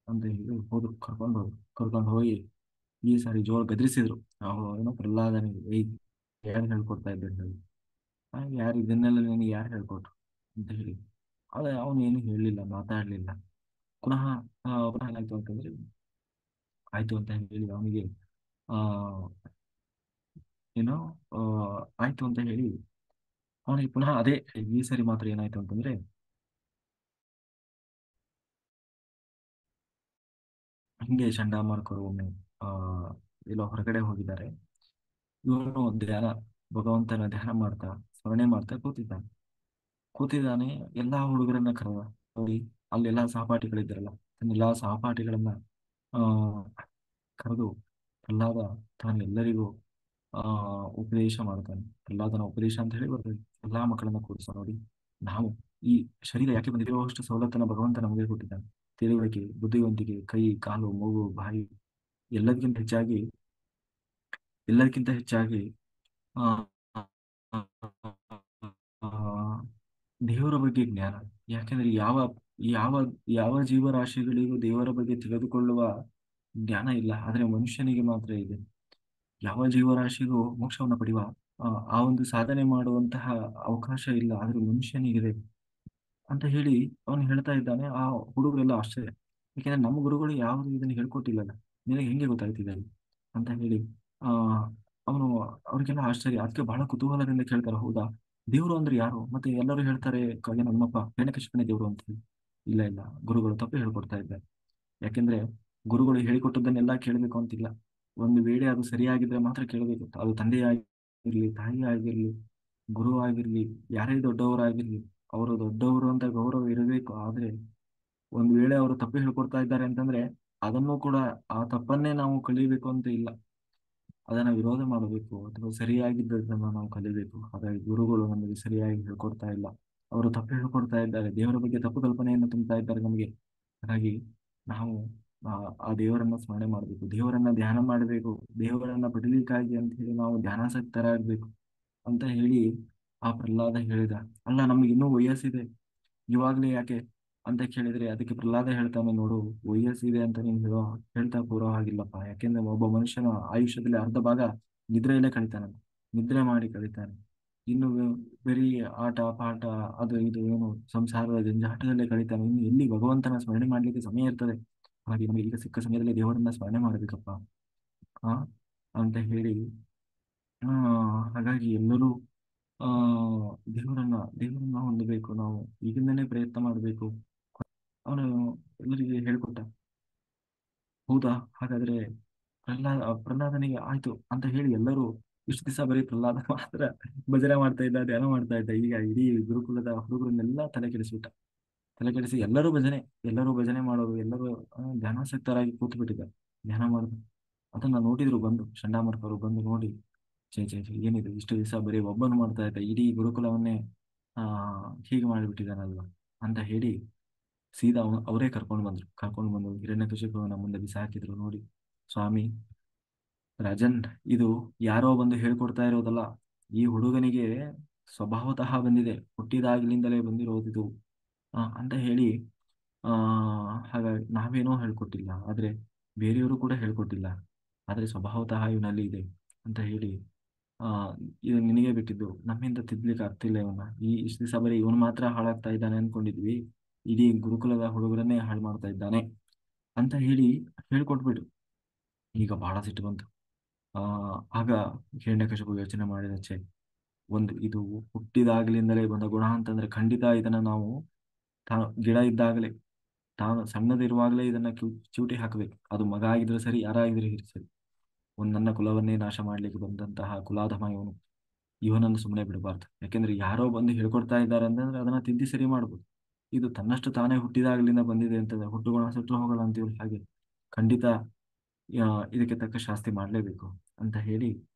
A: ಅಂತ ಹೇಳಿ ಕರ್ಕೊಂಡು ಹೋಗಿ ಈ ಸಾರಿ ಜೋರ್ ಬೆದರಿಸಿದ್ರು. ಏನೋ ಪ್ರಹ್ಲಾದನಿಗೆ, ಯಾರು ಹೇಳ್ಕೊಡ್ತಾ ಇದ್ದೆ ಹೇಳಿ, ಯಾರು ಇದನ್ನೆಲ್ಲ ನಿನಗೆ ಯಾರು ಹೇಳ್ಕೊಟ್ರು ಅಂತ ಹೇಳಿ. ಆದ್ರೆ ಅವನು ಏನು ಹೇಳಲಿಲ್ಲ, ಮಾತಾಡ್ಲಿಲ್ಲ. ಪುನಃ ಪುನಃ ಏನಾಯ್ತು ಅಂತಂದ್ರೆ, ಆಯ್ತು ಅಂತ ಹೇಳಿ ಅವನಿಗೆ ಆ ಏನೋ ಆ ಆಯ್ತು ಅಂತ ಹೇಳಿ ಅವನಿಗೆ ಪುನಃ ಅದೇ. ಈ ಸರಿ ಮಾತ್ರ ಏನಾಯ್ತು ಅಂತಂದ್ರೆ, ಹಿಂಗೆ ಚಂಡಮಾರುತರು ಒಮ್ಮೆ ಆ ಎಲ್ಲೋ ಹೊರಗಡೆ ಹೋಗಿದ್ದಾರೆ. ಇವನು ಭಗವಂತನ ಧ್ಯಾನ ಮಾಡ್ತಾ, ಸ್ಮರಣೆ ಮಾಡ್ತಾ ಕೂತಿದ್ದಾನೆ. ಎಲ್ಲಾ ಹುಡುಗರನ್ನ ಕರೆದ. ನೋಡಿ, ಅಲ್ಲೆಲ್ಲಾ ಸಹಪಾಠಿಗಳಿದ್ದಾರಲ್ಲ, ತನ್ನೆಲ್ಲಾ ಸಹಪಾಠಿಗಳನ್ನ ಆ ಕರೆದು ಪ್ರಹ್ಲಾದ ತಾನು ಎಲ್ಲರಿಗೂ ಆ ಉಪದೇಶ ಮಾಡ್ತಾನೆ. ಪ್ರಹ್ಲಾದನ ಉಪದೇಶ ಅಂತ ಹೇಳಿ ಬರ್ತದೆ. ಎಲ್ಲಾ ಮಕ್ಕಳನ್ನ ಕೂರಿಸ, ನೋಡಿ, ನಾವು ಈ ಶರೀರ ಯಾಕೆ ಬಂದಿರೋ ಅಷ್ಟು ಸವಲತ್ತನ್ನ ಭಗವಂತ ನಮಗೆ ಕೊಟ್ಟಿದ್ದಾನೆ. ತಿಳುವಳಿಕೆ, ಬುದ್ಧಿವಂತಿಕೆ, ಕೈ, ಕಾಲು, ಮೂಗು, ಬಾಯಿ, ಎಲ್ಲದಕ್ಕಿಂತ ಹೆಚ್ಚಾಗಿ ಎಲ್ಲದಕ್ಕಿಂತ ಹೆಚ್ಚಾಗಿ ಆ ಆ, ದೇವರ ಬಗ್ಗೆ ಜ್ಞಾನ. ಯಾಕೆಂದ್ರೆ ಯಾವ ಯಾವ ಜೀವರಾಶಿಗಳಿಗೂ ದೇವರ ಬಗ್ಗೆ ತಿಳಿದುಕೊಳ್ಳುವ ಜ್ಞಾನ ಇಲ್ಲ, ಆದ್ರೆ ಮನುಷ್ಯನಿಗೆ ಮಾತ್ರ ಇದೆ. ಯಾವ ಜೀವರಾಶಿಗೂ ಮೋಕ್ಷವನ್ನು ಪಡೆಯುವ ಆ ಒಂದು ಸಾಧನೆ ಮಾಡುವಂತಹ ಅವಕಾಶ ಇಲ್ಲ, ಆದ್ರೆ ಮನುಷ್ಯನಿಗಿದೆ ಅಂತ ಹೇಳಿ ಅವನು ಹೇಳ್ತಾ ಇದ್ದಾನೆ. ಆ ಹುಡುಗರೆಲ್ಲ ಆಶ್ಚರ್ಯ, ಯಾಕೆಂದ್ರೆ ನಮ್ಮ ಗುರುಗಳು ಯಾವುದು ಇದನ್ನು ಹೇಳ್ಕೊಟ್ಟಿಲ್ಲಲ್ಲ, ನಿನಗೆ ಹೆಂಗೆ ಗೊತ್ತಾಯ್ತಿದೆ ಅಂತ ಹೇಳಿ ಆ ಅವನು ಅವ್ರಿಗೆಲ್ಲ ಆಶ್ಚರ್ಯ. ಅದಕ್ಕೆ ಬಹಳ ಕುತೂಹಲದಿಂದ ಕೇಳ್ತಾರೆ, ಹೌದಾ, ದೇವರು ಅಂದ್ರೆ ಯಾರು? ಮತ್ತೆ ಎಲ್ಲರೂ ಹೇಳ್ತಾರೆ ನಮ್ಮಪ್ಪ ಹಿರಣ್ಯಕಶಿಪನೇ ದೇವರು ಅಂತ ಹೇಳಿ. ಇಲ್ಲ ಇಲ್ಲ, ಗುರುಗಳು ತಪ್ಪು ಹೇಳ್ಕೊಡ್ತಾ ಇದ್ದಾರೆ. ಯಾಕೆಂದ್ರೆ ಗುರುಗಳು ಹೇಳಿಕೊಟ್ಟದ್ದನ್ನೆಲ್ಲ ಕೇಳಬೇಕು ಅಂತಿಲ್ಲ. ಒಂದು ವೇಳೆ ಅದು ಸರಿಯಾಗಿದ್ರೆ ಮಾತ್ರ ಕೇಳಬೇಕು. ಅದು ತಂದೆ ಆಗಿರ್ಲಿ, ತಾಯಿ ಆಗಿರ್ಲಿ, ಗುರು ಆಗಿರ್ಲಿ, ಯಾರೇ ದೊಡ್ಡವರಾಗಿರ್ಲಿ, ಅವರು ದೊಡ್ಡವರು ಅಂತ ಗೌರವ ಇರಬೇಕು. ಆದ್ರೆ ಒಂದು ವೇಳೆ ಅವರು ತಪ್ಪು ಹೇಳ್ಕೊಡ್ತಾ ಇದ್ದಾರೆ ಅಂತಂದ್ರೆ ಅದನ್ನು ಕೂಡ, ಆ ತಪ್ಪನ್ನೇ ನಾವು ಕಲಿಬೇಕು ಅಂತ ಇಲ್ಲ, ಅದನ್ನ ವಿರೋಧ ಮಾಡಬೇಕು ಅಥವಾ ಸರಿಯಾಗಿದ್ದದನ್ನ ನಾವು ಕಲಿಬೇಕು. ಹಾಗಾಗಿ ಗುರುಗಳು ನಮಗೆ ಸರಿಯಾಗಿ ಹೇಳ್ಕೊಡ್ತಾ ಇಲ್ಲ, ಅವರು ತಪ್ಪು ಹೇಳ್ಕೊಡ್ತಾ ಇದ್ದಾರೆ, ದೇವರ ಬಗ್ಗೆ ತಪ್ಪು ಕಲ್ಪನೆಯನ್ನು ತುಂಬ್ತಾ ಇದ್ದಾರೆ ನಮಗೆ. ಹಾಗಾಗಿ ನಾವು ಆ ಆ ದೇವರನ್ನ ಸ್ಮರಣೆ ಮಾಡಬೇಕು, ದೇವರನ್ನ ಧ್ಯಾನ ಮಾಡಬೇಕು, ದೇವರನ್ನ ಪಡಿಲಿಕ್ಕಾಗಿ ಅಂತ ಹೇಳಿ ನಾವು ಧ್ಯಾನಾಸಕ್ತರಾಗಬೇಕು ಅಂತ ಹೇಳಿ ಆ ಪ್ರಹ್ಲಾದ ಹೇಳಿದ. ಅಲ್ಲ, ನಮ್ಗೆ ಇನ್ನೂ ವಯಸ್ಸಿದೆ, ಇವಾಗ್ಲೇ ಯಾಕೆ ಅಂತ ಕೇಳಿದ್ರೆ ಅದಕ್ಕೆ ಪ್ರಹ್ಲಾದ ಹೇಳ್ತಾನೆ, ನೋಡು, ವಯಸ್ಸಿದೆ ಅಂತ ನೀನು ಹೇಳ್ತಾ ಕೂರೋ ಹಾಗಿಲ್ಲಪ್ಪ. ಯಾಕೆಂದ್ರೆ ಒಬ್ಬ ಮನುಷ್ಯನ ಆಯುಷ್ಯದಲ್ಲಿ ಅರ್ಧ ಭಾಗ ನಿದ್ರೆಯಲ್ಲೇ ಕಳೀತಾನೆ, ನಿದ್ರೆ ಮಾಡಿ ಕಳೀತಾನೆ. ಇನ್ನು ಬರೀ ಆಟ ಪಾಠ ಅದು ಇದು ಏನು ಸಂಸಾರದ ಜಂಜಾಟದಲ್ಲೇ ಕಳೀತಾನೆ. ಇನ್ನು ಎಲ್ಲಿ ಭಗವಂತನ ಸ್ಮರಣೆ ಮಾಡ್ಲಿಕ್ಕೆ ಸಮಯ ಇರ್ತದೆ? ಹಾಗೆ ನಮಗೆ ಈಗ ಸಿಕ್ಕ ಸಮಯದಲ್ಲಿ ದೇವರನ್ನ ಸ್ಮರಣೆ ಮಾಡ್ಬೇಕಪ್ಪ ಆ ಅಂತ ಹೇಳಿ ಆ ಹಾಗಾಗಿ ಎಲ್ಲರೂ ಆ ದೇವರನ್ನ ಹೊಂದಬೇಕು. ನಾವು ಈಗಿಂದನೇ ಪ್ರಯತ್ನ ಮಾಡಬೇಕು. ಅವನು ಎಲ್ಲರಿಗೆ ಹೇಳ್ಕೊಟ್ಟ. ಹೌದಾ, ಹಾಗಾದ್ರೆ ಪ್ರಹ್ಲಾದನಿಗೆ ಆಯ್ತು ಅಂತ ಹೇಳಿ ಎಲ್ಲರೂ ಇಷ್ಟು ದಿವಸ ಬರೀ ಪ್ರಹ್ಲಾದ ಮಾತ್ರ ಭಜನೆ ಮಾಡ್ತಾ ಇದ್ದ, ಧ್ಯಾನ ಮಾಡ್ತಾ ಇದ್ದ. ಈಗ ಇಡೀ ಗುರುಕುಲದ ಹುಡುಗರನ್ನೆಲ್ಲ ತಲೆ ಕೆಡಿಸ್ಬಿಟ್ಟ. ತಲೆ ಕೆಡಿಸಿ ಎಲ್ಲರೂ ಭಜನೆ ಮಾಡೋರು, ಎಲ್ಲರೂ ಧ್ಯಾನಾಸಕ್ತರಾಗಿ ಕೂತು ಬಿಟ್ಟಿದ್ದಾರೆ, ಧ್ಯಾನ ಮಾಡೋದು. ಅದನ್ನ ನೋಡಿದ್ರು, ಬಂದು ಚಂಡಾಮರ್ಕರು ಬಂದು ನೋಡಿ, ಛೇ ಏನಿದೆ, ಇಷ್ಟು ದಿವಸ ಬರೀ ಒಬ್ಬನು ಮಾಡ್ತಾ ಇದ್ದ, ಇಡೀ ಗುರುಕುಲವನ್ನೇ ಆ ಹೀಗೆ ಮಾಡಿಬಿಟ್ಟಿದ್ದಾನಲ್ವಾ ಅಂತ ಹೇಳಿ ಸೀದಾ ಅವರೇ ಕರ್ಕೊಂಡು ಬಂದು ಹಿರಣ್ಯಕಶಿಪುವಿನ ಮುಂದೆ ಬಿಸಾಕಿದ್ರು. ನೋಡಿ ಸ್ವಾಮಿ ರಾಜನ್, ಇದು ಯಾರೋ ಬಂದು ಹೇಳ್ಕೊಡ್ತಾ ಇರೋದಲ್ಲ, ಈ ಹುಡುಗನಿಗೆ ಸ್ವಭಾವತಃ ಬಂದಿದೆ, ಹುಟ್ಟಿದಾಗ್ಲಿಂದಲೇ ಬಂದಿರೋದಿದು ಅಂತ ಹೇಳಿ ಆ ಹಾಗಾಗಿ ನಾವೇನೋ ಹೇಳ್ಕೊಟ್ಟಿಲ್ಲ, ಆದ್ರೆ ಬೇರೆಯವರು ಕೂಡ ಹೇಳ್ಕೊಟ್ಟಿಲ್ಲ, ಆದ್ರೆ ಸ್ವಭಾವತಃ ಇವನಲ್ಲಿ ಇದೆ ಅಂತ ಹೇಳಿ ಆ ಇದು ನಿನಗೆ ಬಿಟ್ಟಿದ್ದು, ನಮ್ಮಿಂದ ತಿದ್ಲಿಕ್ಕೆ ಆಗ್ತಿಲ್ಲ ಇವನ್ನ. ಇಷ್ಟು ದಿವಸ ಬರೀ ಇವನು ಮಾತ್ರ ಹಾಳಾಗ್ತಾ ಇದ್ದಾನೆ ಅನ್ಕೊಂಡಿದ್ವಿ, ಇಡೀ ಗುರುಕುಲದ ಹುಡುಗರನ್ನೇ ಹಾಳು ಮಾಡ್ತಾ ಇದ್ದಾನೆ ಅಂತ ಹೇಳಿ ಹೇಳ್ಕೊಟ್ಬಿಡು. ಈಗ ಬಹಳ ಸಿಟ್ಟು ಬಂತು. ಆ ಆಗ ಹಿರಣ್ಯಕಶಿಪು ಯೋಚನೆ ಮಾಡಿದ, ಛೆ, ಇದು ಹುಟ್ಟಿದಾಗಲಿಂದಲೇ ಬಂದ ಗುಣ ಅಂತಂದ್ರೆ ಖಂಡಿತ ಇದನ್ನ ನಾವು ಗಿಡ ಇದ್ದಾಗಲೇ, ತಾನು ಸಣ್ಣದಿರುವಾಗಲೇ ಇದನ್ನ ಚಿವುಟಿ ಹಾಕಬೇಕು. ಅದು ಮಗ ಆಗಿದ್ರೆ ಸರಿ, ಯಾರಾಗಿದ್ರೆ ಸರಿ. ನನ್ನ ಕುಲವನ್ನೇ ನಾಶ ಮಾಡ್ಲಿಕ್ಕೆ ಬಂದಂತಹ ಕುಲಾಧಮ ಇವನು, ಇವನನ್ನು ಸುಮ್ಮನೆ ಬಿಡಬಾರ್ದು. ಯಾಕೆಂದ್ರೆ ಯಾರೋ ಬಂದು ಹೇಳ್ಕೊಡ್ತಾ ಇದ್ದಾರೆ ಅಂತಂದ್ರೆ ಅದನ್ನ ತಿದ್ದಿ ಸರಿ ಮಾಡ್ಬೋದು. ಇದು ತನ್ನಷ್ಟು ತಾನೇ ಹುಟ್ಟಿದಾಗಲಿಂದ ಬಂದಿದೆ ಅಂತಂದ್ರೆ, ಹುಟ್ಟುಗುಣ ಸುಟ್ಟು ಹೋಗಲ್ಲ ಅಂತೀವಲ್ಲ ಹಾಗೆ, ಖಂಡಿತ ಇದಕ್ಕೆ ತಕ್ಕ ಶಾಸ್ತಿ ಮಾಡಲೇಬೇಕು ಅಂತ ಹೇಳಿ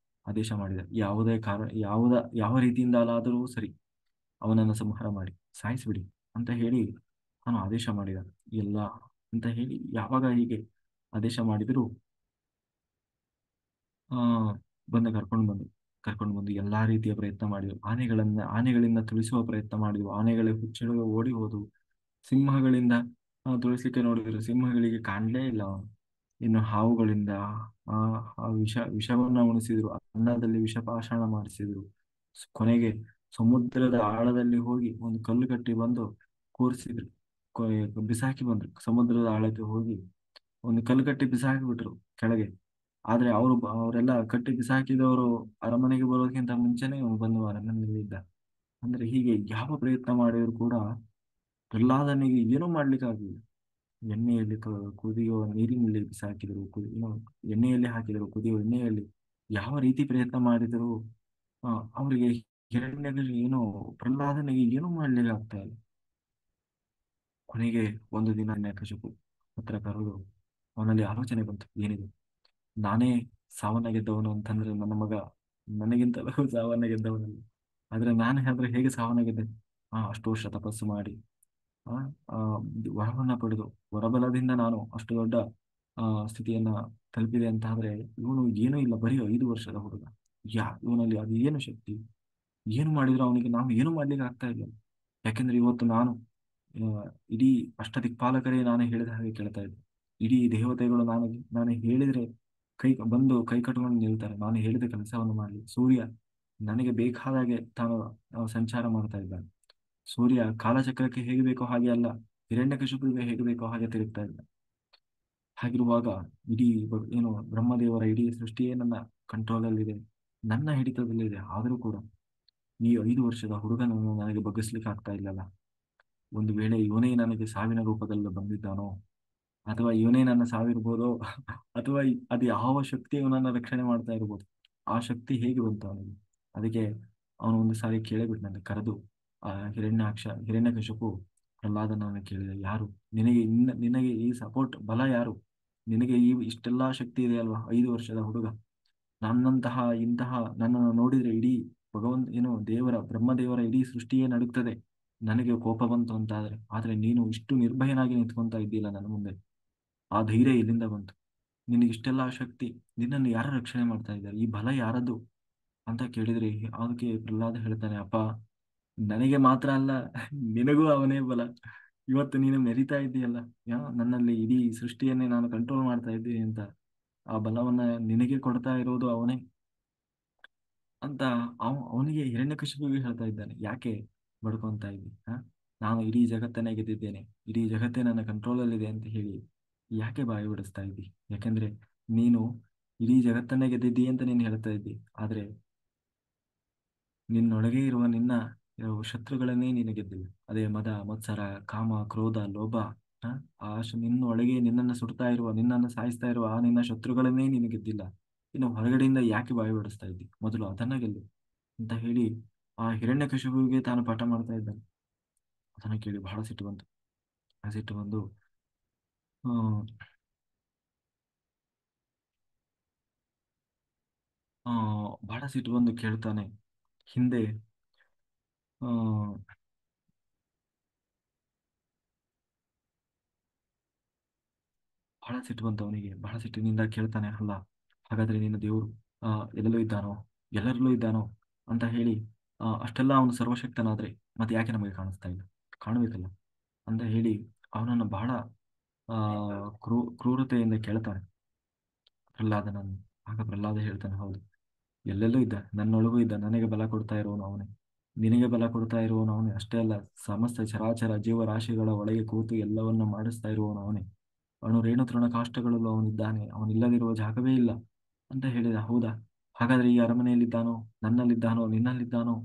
A: ಆದೇಶ ಮಾಡಿದ. ಯಾವುದೇ ಕಾರಣ ಯಾವ ರೀತಿಯಿಂದಲಾದರೂ ಸರಿ ಅವನನ್ನು ಸಂಹಾರ ಮಾಡಿ ಸಾಯಿಸಿಬಿಡಿ ಅಂತ ಹೇಳಿ ಅವನು ಆದೇಶ ಮಾಡಿದ. ಎಲ್ಲ ಅಂತ ಹೇಳಿ ಯಾವಾಗ ಹೀಗೆ ಆದೇಶ ಮಾಡಿದ್ರು ಆ ಕರ್ಕೊಂಡು ಬಂದು ಎಲ್ಲಾ ರೀತಿಯ ಪ್ರಯತ್ನ ಮಾಡಿದ್ರು. ಆನೆಗಳಿಂದ ತುಳಿಸುವ ಪ್ರಯತ್ನ ಮಾಡಿದ್ವು. ಆನೆಗಳೇ ಹುಚ್ಚೆಡುವ ಓಡಿ ಹೋದವು. ಸಿಂಹಗಳಿಂದ ತುಳಿಸ್ಲಿಕ್ಕೆ ನೋಡಿದ್ರು, ಸಿಂಹಗಳಿಗೆ ಕಾಣಲೇ ಇಲ್ಲ ಅವನು. ಇನ್ನು ಹಾವುಗಳಿಂದ ಆ ವಿಷವನ್ನ ಉಣಿಸಿದ್ರು, ಅನ್ನದಲ್ಲಿ ವಿಷಪಾಷಾಣ ಮಾಡಿಸಿದ್ರು. ಕೊನೆಗೆ ಸಮುದ್ರದ ಆಳದಲ್ಲಿ ಹೋಗಿ ಒಂದು ಕಲ್ಲು ಕಟ್ಟಿ ಬಂದು ಕೂರಿಸಿದ್ರು, ಬಿಸಾಕಿ ಬಂದ್ರು. ಸಮುದ್ರದ ಆಳಕ್ಕೆ ಹೋಗಿ ಒಂದು ಕಲ್ಲು ಕಟ್ಟಿ ಬಿಸಾಕಿ ಬಿಟ್ರು ಕೆಳಗೆ. ಆದ್ರೆ ಅವರೆಲ್ಲ ಕಟ್ಟಿ ಬಿಸಾಕಿದವರು ಅರಮನೆಗೆ ಬರೋದಕ್ಕಿಂತ ಮುಂಚೆನೆ ಇವ್ನು ಬಂದು ಅರಮನೆಯಲ್ಲಿ ಇದ್ದ. ಅಂದ್ರೆ ಹೀಗೆ ಯಾವ ಪ್ರಯತ್ನ ಮಾಡಿದ್ರು ಕೂಡ ಪ್ರಹ್ಲಾದನಿಗೆ ಏನೂ ಮಾಡ್ಲಿಕ್ಕೆ ಆಗ್ಲಿಲ್ಲ. ಎಣ್ಣೆಯಲ್ಲಿ ಕುದಿಯುವ ನೀರಿನಲ್ಲಿ ಬಿಸಾಕಿದ್ರು, ಎಣ್ಣೆಯಲ್ಲಿ ಹಾಕಿದರು, ಕುದಿಯುವ ಎಣ್ಣೆಯಲ್ಲಿ ಯಾವ ರೀತಿ ಪ್ರಯತ್ನ ಮಾಡಿದರೂ ಅವರಿಗೆ ಹಿರಣ್ಯನಿಗೆ ಏನೋ, ಪ್ರಹ್ಲಾದನಿಗೆ ಏನೂ ಮಾಡ್ಲಿಕ್ಕೆ ಆಗ್ತಾ ಇಲ್ಲ. ಕೊನೆಗೆ ಒಂದು ದಿನ ಹಿರಣ್ಯಕಶಿಪು ಹತ್ರ ಕರೆದು ಅವನಲ್ಲಿ ಆಲೋಚನೆ ಬಂತು, ಏನಿದೆ, ನಾನೇ ಸಾವನ್ನ ಗೆದ್ದವನು ಅಂತಂದ್ರೆ ನನ್ನ ಮಗ ನನಗಿಂತಲೂ ಸಾವನ್ನ ಗೆದ್ದವನಲ್ಲ. ಆದ್ರೆ ನಾನು ಆದ್ರೆ ಹೇಗೆ ಸಾವನ್ನ ಗೆದ್ದೆ? ಅಷ್ಟು ವರ್ಷ ತಪಸ್ಸು ಮಾಡಿ ಆ ಆ ವರವನ್ನ ಪಡೆದು, ವರಬಲದಿಂದ ನಾನು ಅಷ್ಟು ದೊಡ್ಡ ಸ್ಥಿತಿಯನ್ನ ತಲುಪಿದೆ ಅಂತ ಆದ್ರೆ, ಇವನು ಏನೂ ಇಲ್ಲ, ಬರೀ 5 ವರ್ಷದ ಹುಡುಗ. ಇವನಲ್ಲಿ ಅದು ಏನು ಶಕ್ತಿ? ಏನು ಮಾಡಿದ್ರು ಅವನಿಗೆ ನಾವು ಏನು ಮಾಡ್ಲಿಕ್ಕೆ ಆಗ್ತಾ ಇಲ್ಲ. ಯಾಕೆಂದ್ರೆ ಇವತ್ತು ನಾನು ಇಡೀ ಅಷ್ಟದಿಕ್ಪಾಲಕರೇ ನಾನು ಹೇಳಿದ ಹಾಗೆ ಕೇಳ್ತಾ ಇದ್ದೆ. ಇಡೀ ದೇವತೆಗಳು ನಾನು ಹೇಳಿದ್ರೆ ಕೈ ಕಟ್ಕೊಂಡು ನಿಲ್ತಾರೆ, ನಾನು ಹೇಳಿದ ಕೆಲಸವನ್ನು ಮಾಡಲಿ. ಸೂರ್ಯ ನನಗೆ ಬೇಕಾದಾಗೆ ತಾನು ಸಂಚಾರ ಮಾಡ್ತಾ ಇದ್ದಾನೆ. ಸೂರ್ಯ ಕಾಲಚಕ್ರಕ್ಕೆ ಹೇಗೆ ಬೇಕೋ ಹಾಗೆ ಅಲ್ಲ, ಹಿರಣ್ಯಕಶಿಪುವಿಗೆ ಹೇಗೆ ಬೇಕೋ ಹಾಗೆ ತಿರುಗ್ತಾ ಇದ್ದ. ಹಾಗಿರುವಾಗ ಇಡೀ ಏನು ಬ್ರಹ್ಮದೇವರ ಇಡೀ ಸೃಷ್ಟಿಯೇ ನನ್ನ ಕಂಟ್ರೋಲಲ್ಲಿದೆ, ನನ್ನ ಹಿಡಿತದಲ್ಲಿದೆ. ಆದರೂ ಕೂಡ ಈ 5 ವರ್ಷದ ಹುಡುಗನನ್ನು ನನಗೆ ಬಗ್ಗಿಸ್ಲಿಕ್ಕೆ ಆಗ್ತಾ ಇಲ್ಲಲ್ಲ. ಒಂದು ವೇಳೆ ಇವನೇ ನನಗೆ ಸಾವಿನ ರೂಪದಲ್ಲಿ ಬಂದಿದ್ದಾನೋ, ಅಥವಾ ಇವನೇ ನನ್ನ ಸಾವಿರ್ಬೋದೋ, ಅಥವಾ ಅದು ಯಾವ ಶಕ್ತಿ ಇವನನ್ನ ರಕ್ಷಣೆ ಮಾಡ್ತಾ ಇರ್ಬೋದು. ಆ ಶಕ್ತಿ ಹೇಗೆ ಬಂತು ಅವನಿಗೆ? ಅದಕ್ಕೆ ಅವನು ಒಂದು ಸಾರಿ ಕೇಳಿಬಿಟ್ನಂತೆ ಕರೆದು, ಆ ಹಿರಣ್ಯಕಶಿಪು ಪ್ರಹ್ಲಾದನನ್ನು ಕೇಳಿದ, ಯಾರು ನಿನಗೆ ನಿನಗೆ ಈ ಸಪೋರ್ಟ್ ಬಲ ಯಾರು? ನಿನಗೆ ಇಷ್ಟೆಲ್ಲಾ ಶಕ್ತಿ ಇದೆ ಅಲ್ವಾ, 5 ವರ್ಷದ ಹುಡುಗ. ನನ್ನಂತಹ ಇಂತಹ ನನ್ನನ್ನು ನೋಡಿದ್ರೆ ಇಡೀ ಏನು ದೇವರ ಬ್ರಹ್ಮದೇವರ ಇಡೀ ಸೃಷ್ಟಿಯೇ ನಡುಗ್ತದೆ ನನಗೆ ಕೋಪ ಬಂತು ಅಂತಾದ್ರೆ. ಆದ್ರೆ ನೀನು ಇಷ್ಟು ನಿರ್ಭಯನಾಗಿ ನಿಂತ್ಕೊಂತ ಇದ್ದಿಲ್ಲ ನನ್ನ ಮುಂದೆ. ಆ ಧೈರ್ಯ ಎಲ್ಲಿಂದ ಬಂತು? ನಿನಗೆ ಇಷ್ಟೆಲ್ಲ ಶಕ್ತಿ, ನಿನ್ನನ್ನು ಯಾರು ರಕ್ಷಣೆ ಮಾಡ್ತಾ ಇದ್ದಾರೆ? ಈ ಬಲ ಯಾರದ್ದು ಅಂತ ಕೇಳಿದ್ರೆ, ಅದಕ್ಕೆ ಪ್ರಹ್ಲಾದ ಹೇಳ್ತಾನೆ, ಅಪ್ಪ ನನಗೆ ಮಾತ್ರ ಅಲ್ಲ, ನಿನಗೂ ಅವನೇ ಬಲ. ಇವತ್ತು ನೀನು ಮೆರಿತಾ ಇದ್ದೀಯಲ್ಲ, ನನ್ನಲ್ಲಿ ಇಡೀ ಸೃಷ್ಟಿಯನ್ನೇ ನಾನು ಕಂಟ್ರೋಲ್ ಮಾಡ್ತಾ ಇದ್ದೀನಿ ಅಂತ, ಆ ಬಲವನ್ನ ನಿನಗೆ ಕೊಡ್ತಾ ಇರೋದು ಅವನೇ ಅಂತ ಅವನಿಗೆ ಹಿರಣ್ಯಕಶಿಪುವಿಗೆ ಹೇಳ್ತಾ ಇದ್ದಾನೆ. ಯಾಕೆ ಬಡ್ಕೊಂತ ಇದ್ದಿ? ನಾನು ಇಡೀ ಜಗತ್ತನ್ನೇ ಗೆದ್ದಿದ್ದೇನೆ, ಇಡೀ ಜಗತ್ತೇ ನನ್ನ ಕಂಟ್ರೋಲಲ್ಲಿದೆ ಅಂತ ಹೇಳಿ ಯಾಕೆ ಬಾಯಿ ಬಿಡಿಸ್ತಾ ಇದ್ದಿ? ಯಾಕೆಂದ್ರೆ ನೀನು ಇಡೀ ಜಗತ್ತನ್ನೇ ಗೆದ್ದಿದ್ದಿ ಅಂತ ನೀನು ಹೇಳ್ತಾ ಇದ್ದಿ, ಆದ್ರೆ ನಿನ್ನೊಳಗೆ ಇರುವ ನಿನ್ನ ಶತ್ರುಗಳನ್ನೇ ನೀನು ಗೆದ್ದಿಲ್ಲ. ಅದೇ ಮದ, ಮತ್ಸರ, ಕಾಮ, ಕ್ರೋಧ, ಲೋಭ, ಆ ನಿನ್ನೊಳಗೆ ನಿನ್ನನ್ನು ಸುಡ್ತಾ ಇರುವ, ನಿನ್ನನ್ನು ಸಾಯಿಸ್ತಾ ಇರುವ ಆ ನಿನ್ನ ಶತ್ರುಗಳನ್ನೇ ನೀನು ಗೆದ್ದಿಲ್ಲ. ಇನ್ನು ಹೊರಗಡೆಯಿಂದ ಯಾಕೆ ಬಾಯಿ ಬಿಡಿಸ್ತಾ ಇದ್ದಿ? ಮೊದಲು ಅದನ್ನ ಗೆಲ್ಲು ಅಂತ ಹೇಳಿ ಆ ಹಿರಣ್ಯಕಶಿಪುವಿಗೆ ತಾನು ಪಾಠ ಮಾಡ್ತಾ ಇದ್ದಾನೆ. ಅದನ್ನ ಕೇಳಿ ಬಹಳ ಸಿಟ್ಟು ಬಂತು. ಆ ಸಿಟ್ಟು ಬಂದು ಆ ಆ, ಬಹಳ ಸಿಟ್ಟು ಬಂದು ಕೇಳ್ತಾನೆ ಹಿಂದೆ. ಆ ಬಹಳ ಸಿಟ್ಟು ಬಂತು ಅವನಿಗೆ. ಬಹಳ ಸಿಟ್ಟಿನಿಂದ ಕೇಳ್ತಾನೆ, ಅಲ್ಲ ಹಾಗಾದ್ರೆ ನಿನ್ನ ದೇವರು ಎಲ್ಲೆಲ್ಲೂ ಇದ್ದಾನೋ, ಎಲ್ಲರಲ್ಲೂ ಇದ್ದಾನೋ ಅಂತ ಹೇಳಿ, ಅಷ್ಟೆಲ್ಲ ಅವನು ಸರ್ವಶಕ್ತನಾದ್ರೆ ಮತ್ತೆ ಯಾಕೆ ನಮಗೆ ಕಾಣಿಸ್ತಾ ಇಲ್ಲ? ಕಾಣಬೇಕಲ್ಲ ಅಂತ ಹೇಳಿ ಅವನನ್ನು ಬಹಳ ಕ್ರೂರತೆಯಿಂದ ಕೇಳ್ತಾನೆ ಪ್ರಹ್ಲಾದನನ್ನು. ಆಗ ಪ್ರಹ್ಲಾದ ಹೇಳ್ತಾನೆ, ಹೌದು, ಎಲ್ಲೆಲ್ಲೂ ಇದ್ದ, ನನ್ನೊಳಗೂ ಇದ್ದ, ನನಗೆ ಬಲ ಕೊಡ್ತಾ ಇರೋನು ಅವನೇ, ನಿನಗೆ ಬಲ ಕೊಡ್ತಾ ಇರುವವನು ಅವನೇ. ಅಷ್ಟೇ ಅಲ್ಲ, ಸಮಸ್ತ ಚರಾಚರ ಜೀವರಾಶಿಗಳ ಒಳಗೆ ಕೂತು ಎಲ್ಲವನ್ನ ಮಾಡಿಸ್ತಾ ಇರುವವನು ಅವನೇ. ಅವನು ರೇಣು ತೃಣ ಕಾಷ್ಟಗಳಲ್ಲೂ ಅವನಿದ್ದಾನೆ, ಅವನಿಲ್ಲದಿರುವ ಜಾಗವೇ ಇಲ್ಲ ಅಂತ ಹೇಳಿದ. ಹೌದಾ, ಹಾಗಾದ್ರೆ ಈ ಅರಮನೆಯಲ್ಲಿದ್ದಾನೋ, ನನ್ನಲ್ಲಿದ್ದಾನೋ, ನಿನ್ನಲ್ಲಿದ್ದಾನೋ?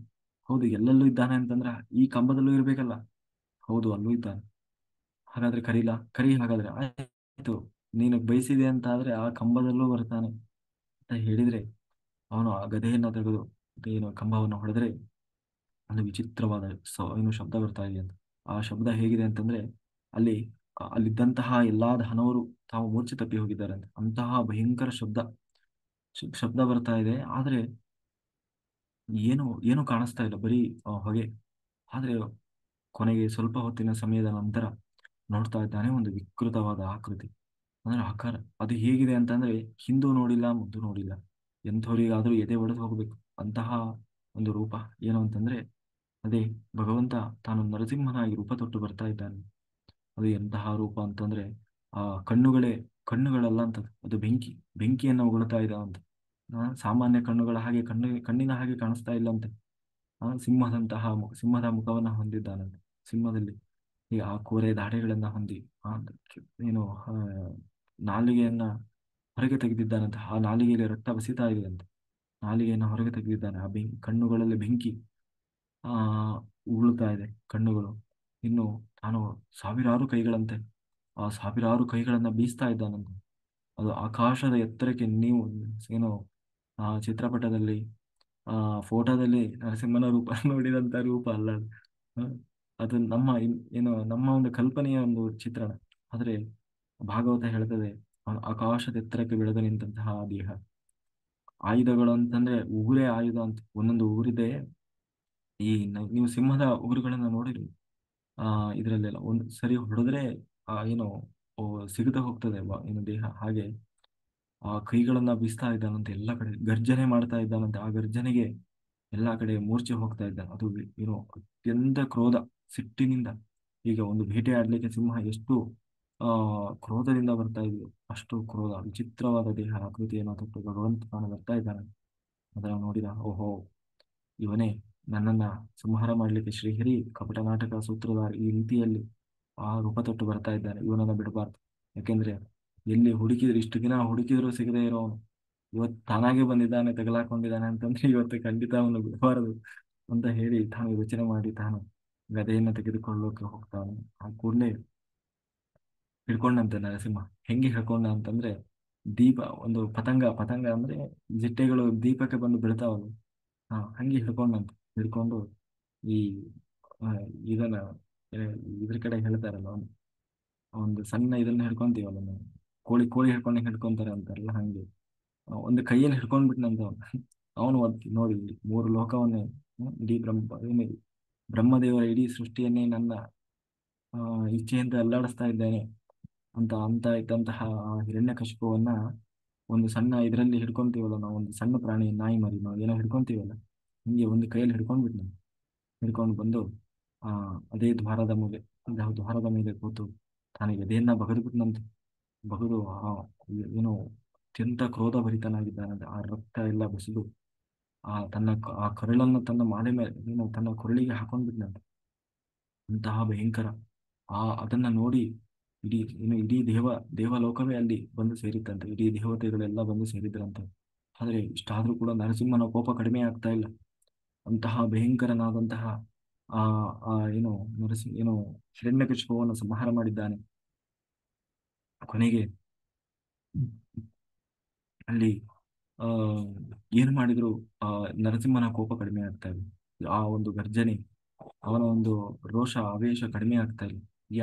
A: ಹೌದು, ಎಲ್ಲೆಲ್ಲೂ ಇದ್ದಾನೆ ಅಂತಂದ್ರ ಈ ಕಂಬದಲ್ಲೂ ಇರ್ಬೇಕಲ್ಲ? ಹೌದು, ಅಲ್ಲೂ ಇದ್ದಾನೆ. ಹಾಗಾದ್ರೆ ಕರೀಲಾ, ಕರಿ. ಹಾಗಾದ್ರೆ ಆಯ್ತು, ನೀನು ಬಯಸಿದೆ ಅಂತ ಆದ್ರೆ ಆ ಕಂಬದಲ್ಲೂ ಬರ್ತಾನೆ ಅಂತ ಹೇಳಿದ್ರೆ, ಅವನು ಆ ಗದೆಯನ್ನ ತೆಗೆದು ಏನು ಕಂಬವನ್ನು ಹೊಡೆದ್ರೆ ಒಂದು ವಿಚಿತ್ರವಾದ ಏನು ಶಬ್ದ ಬರ್ತಾ ಇದೆ ಅಂತ. ಆ ಶಬ್ದ ಹೇಗಿದೆ ಅಂತಂದ್ರೆ, ಅಲ್ಲಿ ಅಲ್ಲಿದ್ದಂತಹ ಎಲ್ಲಾ ದಾನವರು ತಾವು ಮೂರ್ಛೆ ತಪ್ಪಿ ಹೋಗಿದ್ದಾರೆ ಅಂತ. ಅಂತಹ ಭಯಂಕರ ಶಬ್ದ ಬರ್ತಾ ಇದೆ. ಆದ್ರೆ ಏನು ಏನು ಕಾಣಿಸ್ತಾ ಇಲ್ಲ, ಬರೀ ಹೊಗೆ. ಆದ್ರೆ ಕೊನೆಗೆ ಸ್ವಲ್ಪ ಹೊತ್ತಿನ ಸಮಯದ ನಂತರ ನೋಡ್ತಾ ಇದ್ದಾನೆ ಒಂದು ವಿಕೃತವಾದ ಆಕೃತಿ, ಅಂದ್ರೆ ಆಕಾರ. ಅದು ಹೇಗಿದೆ ಅಂತಂದ್ರೆ, ಹಿಂದೂ ನೋಡಿಲ್ಲ, ಮುದ್ದು ನೋಡಿಲ್ಲ, ಎಂಥವರಿಗಾದ್ರೂ ಎದೆ ಒಡೆದು ಹೋಗ್ಬೇಕು ಅಂತಹ ಒಂದು ರೂಪ. ಏನು ಅಂತಂದ್ರೆ, ಅದೇ ಭಗವಂತ ತಾನು ನರಸಿಂಹನಾಗಿ ರೂಪ ತೊಟ್ಟು ಬರ್ತಾ ಇದ್ದಾನೆ. ಅದು ಎಂತಹ ರೂಪ ಅಂತಂದ್ರೆ, ಆ ಕಣ್ಣುಗಳಲ್ಲ ಅಂತ, ಅದು ಬೆಂಕಿಯನ್ನು ಉಗುಳ್ತಾ ಇದ್ದಾವಂತೆ. ಸಾಮಾನ್ಯ ಕಣ್ಣುಗಳ ಹಾಗೆ ಕಣ್ಣಿನ ಹಾಗೆ ಕಾಣಿಸ್ತಾ ಇಲ್ಲಂತೆ. ಸಿಂಹದ ಮುಖವನ್ನ ಹೊಂದಿದ್ದಾನಂತೆ. ಸಿಂಹದಲ್ಲಿ ಈ ಆ ಕೋರೆ ದಾಡೆಗಳನ್ನ ಹೊಂದಿ, ಆ ಏನು ನಾಲಿಗೆಯನ್ನ ಹೊರಗೆ ತೆಗೆದಿದ್ದಾನಂತೆ. ಆ ನಾಲಿಗೆಯಲ್ಲಿ ರಕ್ತ ಬಸಿತಾ ಇದೆ ಅಂತ. ನಾಲಿಗೆಯನ್ನು ಹೊರಗೆ ತೆಗೆದಿದ್ದಾನೆ. ಆ ಕಣ್ಣುಗಳಲ್ಲಿ ಬೆಂಕಿ ಆ ಉಗುಳ್ತಾ ಇದೆ ಕಣ್ಣುಗಳು. ಇನ್ನು ತಾನು ಸಾವಿರಾರು ಕೈಗಳಂತೆ, ಆ ಸಾವಿರಾರು ಕೈಗಳನ್ನ ಬೀಸ್ತಾ ಇದ್ದಾನಂತೆ. ಅದು ಆಕಾಶದ ಎತ್ತರಕ್ಕೆ. ನೀವು ಏನು ಆ ಚಿತ್ರಪಟದಲ್ಲಿ ಆ ಫೋಟೋದಲ್ಲಿ ನರಸಿಂಹನ ರೂಪ ನೋಡಿದಂತ ರೂಪ ಅಲ್ಲ ಅದು. ಆ, ಅದು ಏನು ನಮ್ಮ ಒಂದು ಕಲ್ಪನೆಯ ಒಂದು ಚಿತ್ರಣ. ಆದ್ರೆ ಭಾಗವತ ಹೇಳ್ತದೆ, ಆಕಾಶದ ಎತ್ತರಕ್ಕೆ ಬೆಳೆದು ನಿಂತಹ ದೇಹ. ಆಯುಧಗಳು ಅಂತಂದ್ರೆ ಉಗುರೇ ಆಯುಧ ಅಂತ. ಒಂದೊಂದು ಉಗುರಿದೆ. ನೀವು ಸಿಂಹದ ಉಗುರುಗಳನ್ನ ನೋಡಿರಿ. ಇದರಲ್ಲೆಲ್ಲ ಒಂದು ಸರಿ ಹೊಡೆದ್ರೆ ಏನು ಸಿಗದೆ ಹೋಗ್ತದೆ ಏನು ದೇಹ. ಹಾಗೆ ಆ ಕೈಗಳನ್ನ ಬೀಸ್ತಾ ಇದ್ದಾನಂತೆ, ಎಲ್ಲ ಕಡೆ ಗರ್ಜನೆ ಮಾಡ್ತಾ ಇದ್ದಾನಂತೆ. ಆ ಗರ್ಜನೆಗೆ ಎಲ್ಲಾ ಕಡೆ ಮೂರ್ಛೆ ಹೋಗ್ತಾ ಇದ್ದಾನೆ. ಅದು ಏನು ಅತ್ಯಂತ ಕ್ರೋಧ, ಸಿಟ್ಟಿನಿಂದ. ಈಗ ಒಂದು ಬೇಟೆ ಆಡ್ಲಿಕ್ಕೆ ಸಿಂಹ ಎಷ್ಟು ಕ್ರೋಧದಿಂದ ಬರ್ತಾ ಇದೆಯೋ, ಅಷ್ಟು ಕ್ರೋಧ, ವಿಚಿತ್ರವಾದ ದೇಹ ಆಕೃತಿಯನ್ನು ತೊಟ್ಟು ಭಗವಂತ ತಾನು ಬರ್ತಾ ಇದ್ದಾನೆ. ಅದನ್ನು ನೋಡಿದ, ಓಹೋ, ಇವನೇ ನನ್ನನ್ನ ಸಂಹಾರ ಮಾಡಲಿಕ್ಕೆ ಶ್ರೀಹರಿ ಕಪಟ ನಾಟಕ ಸೂತ್ರಧಾರ ಈ ರೀತಿಯಲ್ಲಿ ಆ ರೂಪ ತೊಟ್ಟು ಬರ್ತಾ ಇದ್ದಾನೆ. ಇವನನ್ನ ಬಿಡಬಾರ್ದು. ಯಾಕೆಂದ್ರೆ ಎಲ್ಲಿ ಹುಡುಕಿದ್ರು, ಇಷ್ಟು ದಿನ ಹುಡುಕಿದ್ರು ಸಿಗದೇ ಇರೋನು ಇವತ್ತು ತಾನಾಗೆ ಬಂದಿದ್ದಾನೆ, ತಗಲಾಕೊಂಡಿದ್ದಾನೆ ಅಂತಂದ್ರೆ ಇವತ್ತು ಖಂಡಿತ ಅವನು ಬಿಡಬಾರದು ಅಂತ ಹೇಳಿ ತಾನು ಯೋಚನೆ ಮಾಡಿ ತಾನು ಗದೆಯನ್ನು ತೆಗೆದುಕೊಳ್ಳೋಕೆ ಹೋಗ್ತಾನೆ. ಆ ಕೂಡಲೇ ಹಿಡ್ಕೊಂಡಂತೆ ನರಸಿಂಹ. ಹೆಂಗೆ ಹಿಡ್ಕೊಂಡ ಅಂತಂದ್ರೆ, ದೀಪ, ಒಂದು ಪತಂಗ, ಪತಂಗ ಅಂದ್ರೆ ಜಿಟ್ಟೆಗಳು ದೀಪಕ್ಕೆ ಬಂದು ಬೀಳ್ತಾವಲ್ಲ, ಹಂಗೆ ಹಿಡ್ಕೊಂಡಂತೆ. ಹಿಡ್ಕೊಂಡು ಈ ಆ, ಇದನ್ನ ಏ, ಇದ್ರ ಕಡೆ ಹೇಳ್ತಾರಲ್ಲ, ಒಂದು ಸಣ್ಣ ಇದನ್ನ ಹಿಡ್ಕೊಂತೀವಲ್ಲ ನಾವು, ಕೋಳಿ ಕೋಳಿ ಹಿಡ್ಕೊಂಡು ಹಿಡ್ಕೊಂತಾರೆ ಅಂತಾರಲ್ಲ, ಹಂಗೆ ಒಂದು ಕೈಯಲ್ಲಿ ಹಿಡ್ಕೊಂಡ್ಬಿಟ್ನಂತ ಅವನು. ಅವನು ನೋಡಿ, ಮೂರು ಲೋಕವನ್ನೇ, ಇಡೀ ಬ್ರಹ್ಮದೇವರ ಇಡೀ ಸೃಷ್ಟಿಯನ್ನೇ ನನ್ನ ಇಚ್ಛೆಯಿಂದ ಅಲ್ಲಾಡಿಸ್ತಾ ಇದ್ದೇನೆ ಅಂತ ಇದ್ದಂತಹ ಆ ಹಿರಣ್ಯಕಶಿಪುವನ್ನ ಒಂದು ಸಣ್ಣ ಇದರಲ್ಲಿ ಹಿಡ್ಕೊಂತೀವಲ್ಲ ನಾವು, ಒಂದು ಸಣ್ಣ ಪ್ರಾಣಿ, ನಾಯಿ ಮರಿ ನಾವು ಏನೋ ಹಿಡ್ಕೊಂತೀವಲ್ಲ, ಹಿಂಗೆ ಒಂದು ಕೈಯಲ್ಲಿ ಹಿಡ್ಕೊಂಡ್ಬಿಟ್ಟು ನಾನು, ಹಿಡ್ಕೊಂಡು ಬಂದು ಆ ಅದೇ ದ್ವಾರದ ಮೂಲೆ, ದ್ವಾರದ ಮೇಲೆ ಕೂತು ತಾನಿಗೆ ಎದೆಯನ್ನ ಬಗದ್ಬಿಟ್ನಂತೆ. ಬಗದು ಏನು ಅತ್ಯಂತ ಕ್ರೋಧಭರಿತನಾಗಿದ್ದಾನಂತೆ. ಆ ರಕ್ತ ಎಲ್ಲ ಬಸಿದು ಆ ಕರುಳನ್ನು ತನ್ನ ಮಾಲೆ ಮೇಲೆ, ತನ್ನ ಕೊರಳಿಗೆ ಹಾಕೊಂಡ್ಬಿಟ್ನಂತೆ. ಅಂತಹ ಭಯಂಕರ ಅದನ್ನ ನೋಡಿ ಇಡೀ ದೇವಲೋಕವೇ ಅಲ್ಲಿ ಬಂದು ಸೇರಿತ್ತಂತೆ. ಇಡೀ ದೇವತೆಗಳೆಲ್ಲ ಬಂದು ಸೇರಿದ್ರಂತೆ. ಆದ್ರೆ ಇಷ್ಟಾದ್ರೂ ಕೂಡ ನರಸಿಂಹನ ಕೋಪ ಕಡಿಮೆ ಆಗ್ತಾ ಇಲ್ಲ. ಅಂತಹ ಭಯಂಕರನಾದಂತಹ ಆ ಆ ಏನು ಏನು ಹಿರಣ್ಯಕಶಿಪುವನ್ನು ಸಂಹಾರ ಮಾಡಿದ್ದಾನೆ. ಕೊನೆಗೆ ಅಲ್ಲಿ ಆ ಏನ್ ಮಾಡಿದ್ರು ಆ ನರಸಿಂಹನ ಕೋಪ ಕಡಿಮೆ ಆಗ್ತಾ ಇಲ್ಲ. ಆ ಒಂದು ಗರ್ಜನೆ, ಅವನ ಒಂದು ರೋಷ ಆವೇಶ ಕಡಿಮೆ ಆಗ್ತಾ ಇಲ್ಲ.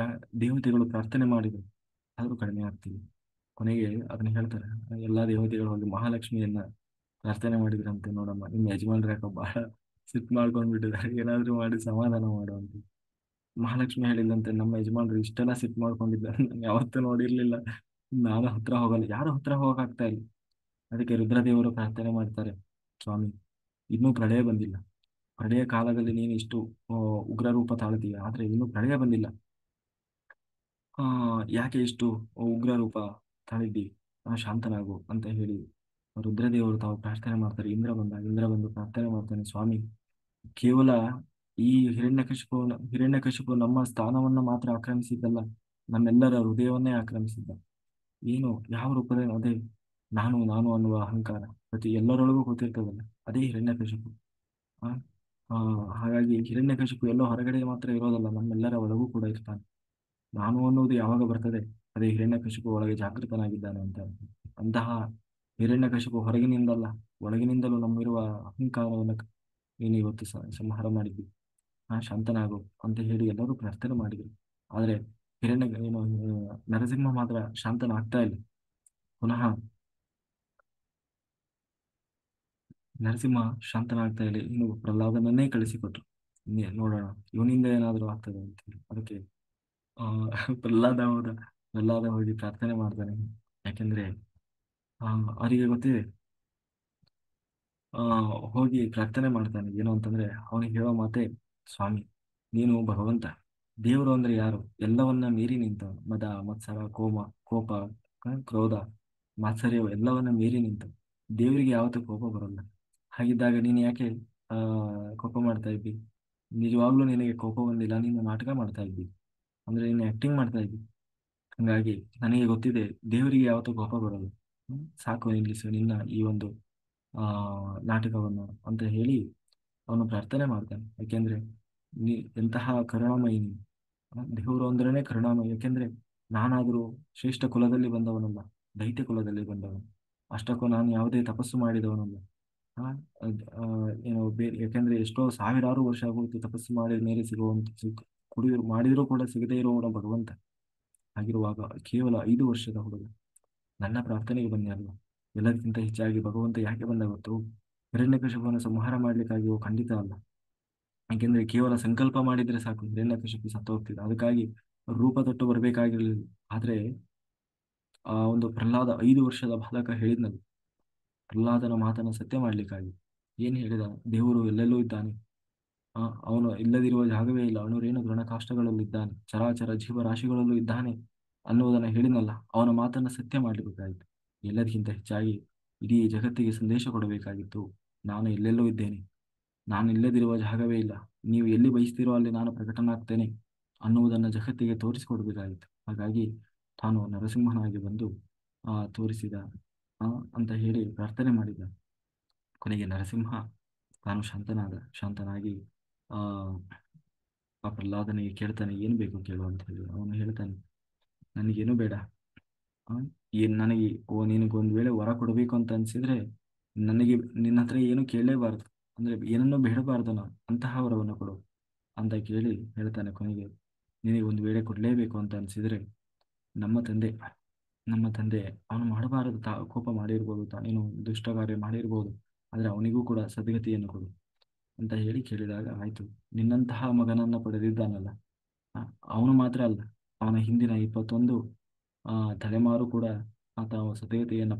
A: ದೇವತೆಗಳು ಪ್ರಾರ್ಥನೆ ಮಾಡಿದ್ರು, ಆದ್ರೂ ಕಡಿಮೆ ಆಗ್ತಿಲ್ಲ. ಕೊನೆಗೆ ಅದನ್ನ ಹೇಳ್ತಾರೆ, ಎಲ್ಲಾ ದೇವತೆಗಳು ಅಲ್ಲಿ ಮಹಾಲಕ್ಷ್ಮಿಯನ್ನ ಪ್ರಾರ್ಥನೆ ಮಾಡಿದ್ರಂತೆ. ನೋಡಮ್ಮ, ನಿಮ್ಮ ಯಜಮಾನ್ರ ಯಾಕೋ ಬಹಳ ಸಿಟ್ಟು ಮಾಡ್ಕೊಂಡ್ಬಿಟ್ಟಿದ್ದಾರೆ, ಏನಾದ್ರೂ ಮಾಡಿ ಸಮಾಧಾನ ಮಾಡುವಂತ. ಮಹಾಲಕ್ಷ್ಮಿ ಹೇಳಿದಂತೆ, ನಮ್ಮ ಯಜಮಾನ್ರು ಇಷ್ಟೆಲ್ಲ ಸಿಟ್ಟು ಮಾಡ್ಕೊಂಡಿದ್ದಾರೆ, ನಾನು ಯಾವತ್ತೂ ನೋಡಿರ್ಲಿಲ್ಲ. ನಾನು ಹತ್ರ ಹೋಗಲ್ಲ, ಯಾರು ಹತ್ರ ಹೋಗಕ್ಕಾಗ್ತಾ ಇಲ್ಲ. ಅದಕ್ಕೆ ರುದ್ರದೇವರು ಪ್ರಾರ್ಥನೆ ಮಾಡ್ತಾರೆ, ಸ್ವಾಮಿ, ಇನ್ನೂ ಪ್ರಳಯ ಬಂದಿಲ್ಲ. ಪ್ರಳಯ ಕಾಲದಲ್ಲಿ ನೀನು ಇಷ್ಟು ಉಗ್ರ ರೂಪ ತಾಳ್ತೀಯ, ಆದ್ರೆ ಇನ್ನೂ ಪ್ರಳಯ ಬಂದಿಲ್ಲ. ಆ ಯಾಕೆ ಇಷ್ಟು ಉಗ್ರ ರೂಪ ತಾಳಿದ್ದಿ, ಶಾಂತನಾಗು ಅಂತ ಹೇಳಿ ರುದ್ರದೇವರು ತಾವು ಪ್ರಾರ್ಥನೆ ಮಾಡ್ತಾರೆ. ಇಂದ್ರ ಬಂದು ಪ್ರಾರ್ಥನೆ ಮಾಡ್ತಾನೆ, ಸ್ವಾಮಿ, ಕೇವಲ ಈ ಹಿರಣ್ಯಕಶಿಪು ನಮ್ಮ ಸ್ಥಾನವನ್ನ ಮಾತ್ರ ಆಕ್ರಮಿಸಿದ್ದಲ್ಲ, ನಮ್ಮೆಲ್ಲರ ಹೃದಯವನ್ನೇ ಆಕ್ರಮಿಸಿದ್ದ. ಏನು, ಯಾವ ರೂಪದ, ಅದೇ ನಾನು ನಾನು ಅನ್ನುವ ಅಹಂಕಾರ ಪ್ರತಿ ಎಲ್ಲರೊಳಗೂ ಗೊತ್ತಿರ್ತದಲ್ಲ, ಅದೇ ಹಿರಣ್ಯಕಶಿಪು. ಆ ಆ, ಹಾಗಾಗಿ ಹಿರಣ್ಯಕಶಿಪು ಎಲ್ಲೋ ಹೊರಗಡೆ ಮಾತ್ರ ಇರೋದಲ್ಲ, ನಮ್ಮೆಲ್ಲರ ಒಳಗೂ ಕೂಡ ಇರ್ತಾನೆ. ನಾನು ಅನ್ನುವುದು ಯಾವಾಗ ಬರ್ತದೆ, ಅದೇ ಹಿರಣ್ಯಕಶಿಪು ಒಳಗೆ ಜಾಗೃತನಾಗಿದ್ದಾನೆ ಅಂತ. ಅಂತಹ ಹಿರಣ್ಯಕಶಿಪು ಹೊರಗಿನಿಂದಲ್ಲ, ಒಳಗಿನಿಂದಲೂ ನಮ್ಮಿರುವ ಅಹಂಕಾರವನ್ನು ನೀನು ಇವತ್ತು ಸಂಹಾರ ಮಾಡಿದ್ವಿ. ಶಾಂತನಾಗು ಅಂತ ಹೇಳಿ ಎಲ್ಲರೂ ಪ್ರಾರ್ಥನೆ ಮಾಡಿದ್ರು. ಆದ್ರೆ ನರಸಿಂಹ ಮಾತ್ರ ಶಾಂತನಾಗ್ತಾ ಇಲ್ಲ. ಪುನಃ ನರಸಿಂಹ ಶಾಂತನಾಗ್ತಾ ಇಲ್ಲ. ಇನ್ನು ಪ್ರಹ್ಲಾದನನ್ನೇ ಕಳಿಸಿಕೊಟ್ರು, ನೋಡೋಣ ಇವನಿಂದ ಏನಾದರೂ ಆಗ್ತದೆ ಅಂತ ಹೇಳಿ. ಅದಕ್ಕೆ ಆ ಪ್ರಹ್ಲಾದ ಹೋಗಿ ಪ್ರಾರ್ಥನೆ ಮಾಡ್ತಾನೆ. ಯಾಕೆಂದ್ರೆ ಅವರಿಗೆ ಗೊತ್ತಿದೆ. ಆ ಹೋಗಿ ಪ್ರಾರ್ಥನೆ ಮಾಡ್ತಾನೆ. ಏನು ಅಂತಂದ್ರೆ, ಅವನಿಗೆ ಹೇಳೋ ಮಾತೆ, ಸ್ವಾಮಿ, ನೀನು ಭಗವಂತ. ದೇವರು ಅಂದ್ರೆ ಯಾರು, ಎಲ್ಲವನ್ನ ಮೀರಿ ನಿಂತವನು. ಮದ, ಮತ್ಸರ, ಕೋಪ, ಕ್ರೋಧ, ಮಾತ್ಸರ್ಯ ಎಲ್ಲವನ್ನ ಮೀರಿ ನಿಂತ ದೇವರಿಗೆ ಯಾವತ್ತೂ ಕೋಪ ಬರಲ್ಲ. ಹಾಗಿದ್ದಾಗ ನೀನು ಯಾಕೆ ಆ ಕೋಪ ಮಾಡ್ತಾ ಇದ್ದಿ? ನಿಜವಾಗ್ಲೂ ನಿನಗೆ ಕೋಪ ಬಂದಿಲ್ಲ, ನೀನು ನಾಟಕ ಮಾಡ್ತಾ ಇದ್ದಿ, ಅಂದ್ರೆ ನೀನು ಆಕ್ಟಿಂಗ್ ಮಾಡ್ತಾ ಇದ್ದಿ. ಹಂಗಾಗಿ ನನಗೆ ಗೊತ್ತಿದೆ, ದೇವರಿಗೆ ಯಾವತ್ತೂ ಕೋಪ ಬರಲ್ಲ. ಸಾಕು, ನಿಲ್ಲಿಸು ನಿನ್ನ ಈ ಒಂದು ಆ ನಾಟಕವನ್ನು ಅಂತ ಹೇಳಿ ಅವನು ಪ್ರಾರ್ಥನೆ ಮಾಡ್ತಾನೆ. ಯಾಕೆಂದ್ರೆ ಎಂತಹ ಕರುಣಾಮಯಿ ನೀನು. ದೇವರು ಅಂದ್ರೇನೆ ಕರುಣಾಮಯಿ. ಯಾಕೆಂದ್ರೆ ನಾನಾದರೂ ಶ್ರೇಷ್ಠ ಕುಲದಲ್ಲಿ ಬಂದವನಲ್ಲ, ದೈತ್ಯ ಕುಲದಲ್ಲಿ ಬಂದವನು. ಅಷ್ಟಕ್ಕೂ ನಾನು ಯಾವುದೇ ತಪಸ್ಸು ಮಾಡಿದವನಲ್ಲ. ಆ, ಏನು ಬೇರೆ, ಯಾಕೆಂದ್ರೆ ಎಷ್ಟೋ ಸಾವಿರಾರು ವರ್ಷ ಆಗೋಯ್ತು ತಪಸ್ಸು ಮಾಡಿ ಮೇಲೆ ಸಿಗುವಂತ ಮಾಡಿದರೂ ಕೂಡ ಸಿಗದೇ ಇರುವವನ ಭಗವಂತ. ಆಗಿರುವಾಗ ಕೇವಲ 5 ವರ್ಷದ ಹುಡುಗ ನನ್ನ ಪ್ರಾರ್ಥನೆಗೆ ಬಂದ್ಯಾರಲ್ಲ. ಎಲ್ಲದಕ್ಕಿಂತ ಹೆಚ್ಚಾಗಿ ಭಗವಂತ ಯಾಕೆ ಬಂದ ಗೊತ್ತು? ಹಿರಣ್ಯಕಶಿಪುವನ್ನು ಸಂಹಾರ ಮಾಡ್ಲಿಕ್ಕಾಗಿಯೋ? ಖಂಡಿತ ಅಲ್ಲ. ಯಾಕೆಂದ್ರೆ ಕೇವಲ ಸಂಕಲ್ಪ ಮಾಡಿದ್ರೆ ಸಾಕು, ಹಿರಣ್ಯಕಶಿಪು ಸತ್ತು ಹೋಗ್ತಿದ್ದ. ಅದಕ್ಕಾಗಿ ರೂಪ ತೊಟ್ಟು ಬರ್ಬೇಕಾಗಿರ್ಲಿಲ್ಲ. ಆದ್ರೆ ಆ ಒಂದು ಪ್ರಹ್ಲಾದ 5 ವರ್ಷದ ಬಾಲಕ ಹೇಳಿದ್ನಲ್ಲ, ಪ್ರಹ್ಲಾದನ ಮಾತನ್ನ ಸತ್ಯ ಮಾಡ್ಲಿಕ್ಕಾಗಿ ಏನ್ ಹೇಳಿದ? ದೇವರು ಎಲ್ಲೆಲ್ಲೂ ಇದ್ದಾನೆ, ಅವನು ಇಲ್ಲದಿರುವ ಜಾಗವೇ ಇಲ್ಲ, ಅಣುರೇಣು ಕಾಷ್ಟಗಳಲ್ಲೂ ಇದ್ದಾನೆ, ಚರಾಚರ ಜೀವರಾಶಿಗಳಲ್ಲೂ ಇದ್ದಾನೆ ಅನ್ನುವುದನ್ನ ಹೇಳಿನಲ್ಲ, ಅವನ ಮಾತನ್ನ ಸತ್ಯ ಮಾಡಬೇಕಾಗಿತ್ತು. ಎಲ್ಲದಕ್ಕಿಂತ ಹೆಚ್ಚಾಗಿ ಇಡೀ ಜಗತ್ತಿಗೆ ಸಂದೇಶ ಕೊಡಬೇಕಾಗಿತ್ತು, ನಾನು ಎಲ್ಲೆಲ್ಲೂ ಇದ್ದೇನೆ, ನಾನು ಇಲ್ಲದಿರುವ ಜಾಗವೇ ಇಲ್ಲ. ನೀವು ಎಲ್ಲಿ ಬಯಸ್ತೀರೋ ಅಲ್ಲಿ ನಾನು ಪ್ರಕಟನಾಗ್ತೇನೆ ಅನ್ನುವುದನ್ನು ಜಗತ್ತಿಗೆ ತೋರಿಸಿಕೊಡ್ಬೇಕಾಗಿತ್ತು. ಹಾಗಾಗಿ ತಾನು ನರಸಿಂಹನಾಗಿ ಬಂದು ತೋರಿಸಿದ ಆ, ಅಂತ ಹೇಳಿ ಪ್ರಾರ್ಥನೆ ಮಾಡಿದ. ಕೊನೆಗೆ ನರಸಿಂಹ ತಾನು ಶಾಂತನಾಗಿ ಆ ಆ ಪ್ರಹ್ಲಾದನಿಗೆ ಕೇಳ್ತಾನೆ, ಏನು ಬೇಕು ಕೇಳು ಅಂತ ಹೇಳಿ. ಅವನು ಹೇಳ್ತಾನೆ, ನನಗೇನು ಬೇಡ. ಆ, ನನಗೆ ನಿನಗೊಂದು ವೇಳೆ ವರ ಕೊಡಬೇಕು ಅಂತ ಅನ್ಸಿದ್ರೆ ನನಗೆ ನಿನ್ನ ಹತ್ರ ಏನು ಕೇಳಲೇಬಾರದು, ಅಂದ್ರೆ ಏನನ್ನೂ ಬೇಡಬಾರ್ದು, ನಾನು ಅಂತಹ ವರವನ್ನು ಕೊಡು ಅಂತ ಕೇಳಿ ಹೇಳ್ತಾನೆ. ಕೊನೆಗೆ ನಿನಗೆ ಒಂದು ವೇಳೆ ಕೊಡಲೇಬೇಕು ಅಂತ ಅನ್ಸಿದ್ರೆ ನಮ್ಮ ತಂದೆ ನಮ್ಮ ತಂದೆ ಅವನು ಮಾಡಬಾರದು, ಕೋಪ ಮಾಡಿರ್ಬೋದು, ತಾನೇನು ದುಷ್ಟ ಕಾರ್ಯ ಮಾಡಿರ್ಬೋದು, ಆದರೆ ಅವನಿಗೂ ಕೂಡ ಸದ್ಗತಿಯನ್ನು ಕೊಡು ಅಂತ ಹೇಳಿ ಕೇಳಿದಾಗ, ಆಯ್ತು, ನಿನ್ನಂತಹ ಮಗನನ್ನ ಪಡೆದಿದ್ದಾನಲ್ಲ, ಆ, ಅವನು ಮಾತ್ರ ಅಲ್ಲ, ಅವನ ಹಿಂದಿನ 21 ತಲೆಮಾರು ಕೂಡ ತಾವು ಸತೇತೆಯನ್ನು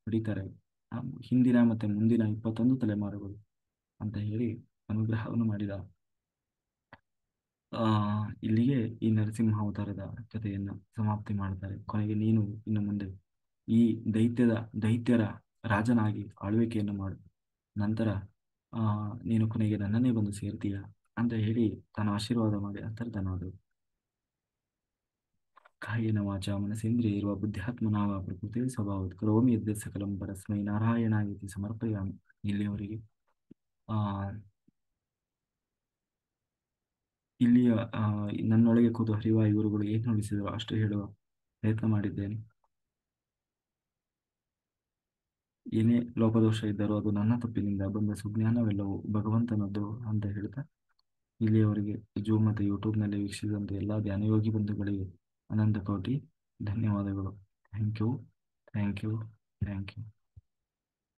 A: ಪಡೀತಾರೆ. ಆ, ಹಿಂದಿನ ಮತ್ತೆ ಮುಂದಿನ 21 ತಲೆಮಾರುಗಳು ಅಂತ ಹೇಳಿ ಅನುಗ್ರಹವನ್ನು ಮಾಡಿದ. ಆ ಇಲ್ಲಿಗೆ ಈ ನರಸಿಂಹ ಅವತಾರದ ಕಥೆಯನ್ನ ಸಮಾಪ್ತಿ ಮಾಡ್ತಾರೆ. ಕೊನೆಗೆ ನೀನು ಇನ್ನು ಮುಂದೆ ಈ ದೈತ್ಯರ ರಾಜನಾಗಿ ಆಳ್ವಿಕೆಯನ್ನು ಮಾಡು. ನಂತರ ಆ ನೀನು ಕೊನೆಗೆ ನನ್ನನ್ನೇ ಬಂದು ಸೇರ್ತೀಯ ಅಂತ ಹೇಳಿ ತಾನು ಆಶೀರ್ವಾದ ಮಾಡಿ ಅಂತರ್ಧನಾದರು. ಕಾಯೇನ ವಾಚಾ ಮನಸೇಂದ್ರಿಯೈರ್ವಾ ಬುದ್ಧ್ಯಾತ್ಮನಾ ವಾ ಪ್ರಕೃತಿ ಸ್ವಭಾವಾತ್ ಕರೋಮಿ ಯದ್ಯತ್ ಸಕಲಂ ಪರಸ್ಮೈ ನಾರಾಯಣಾಯತಿ ಸಮರ್ಪಯಾಮಿ. ಇಲ್ಲಿಯವರೆಗೆ ಆ ಇಲ್ಲಿಯ ಆ, ನನ್ನೊಳಗೆ ಕೂತು ಹರಿವ ಇವರುಗಳು ಏನು ನುಡಿಸಿದರು ಅಷ್ಟು ಹೇಳುವ ಪ್ರಯತ್ನ ಮಾಡಿದ್ದೇನೆ. ಏನೇ ಲೋಪದೋಷ ಇದ್ದರೂ ಅದು ನನ್ನ ತಪ್ಪಿನಿಂದ ಬಂದ ಸುಜ್ಞಾನವೆಲ್ಲವೂ ಭಗವಂತನದ್ದು ಅಂತ ಹೇಳ್ತಾ, ಇಲ್ಲಿಯವರೆಗೆ ಜೂಮ್ ಮತ್ತು ಯೂಟ್ಯೂಬ್ನಲ್ಲಿ ವೀಕ್ಷಿಸಿದಂತೆ ಎಲ್ಲ ಧ್ಯಾನಯೋಗಿ ಬಂಧುಗಳಿಗೆ ಅನಂತ ಕೋಟಿ ಧನ್ಯವಾದಗಳು. Thank you, thank you, thank you.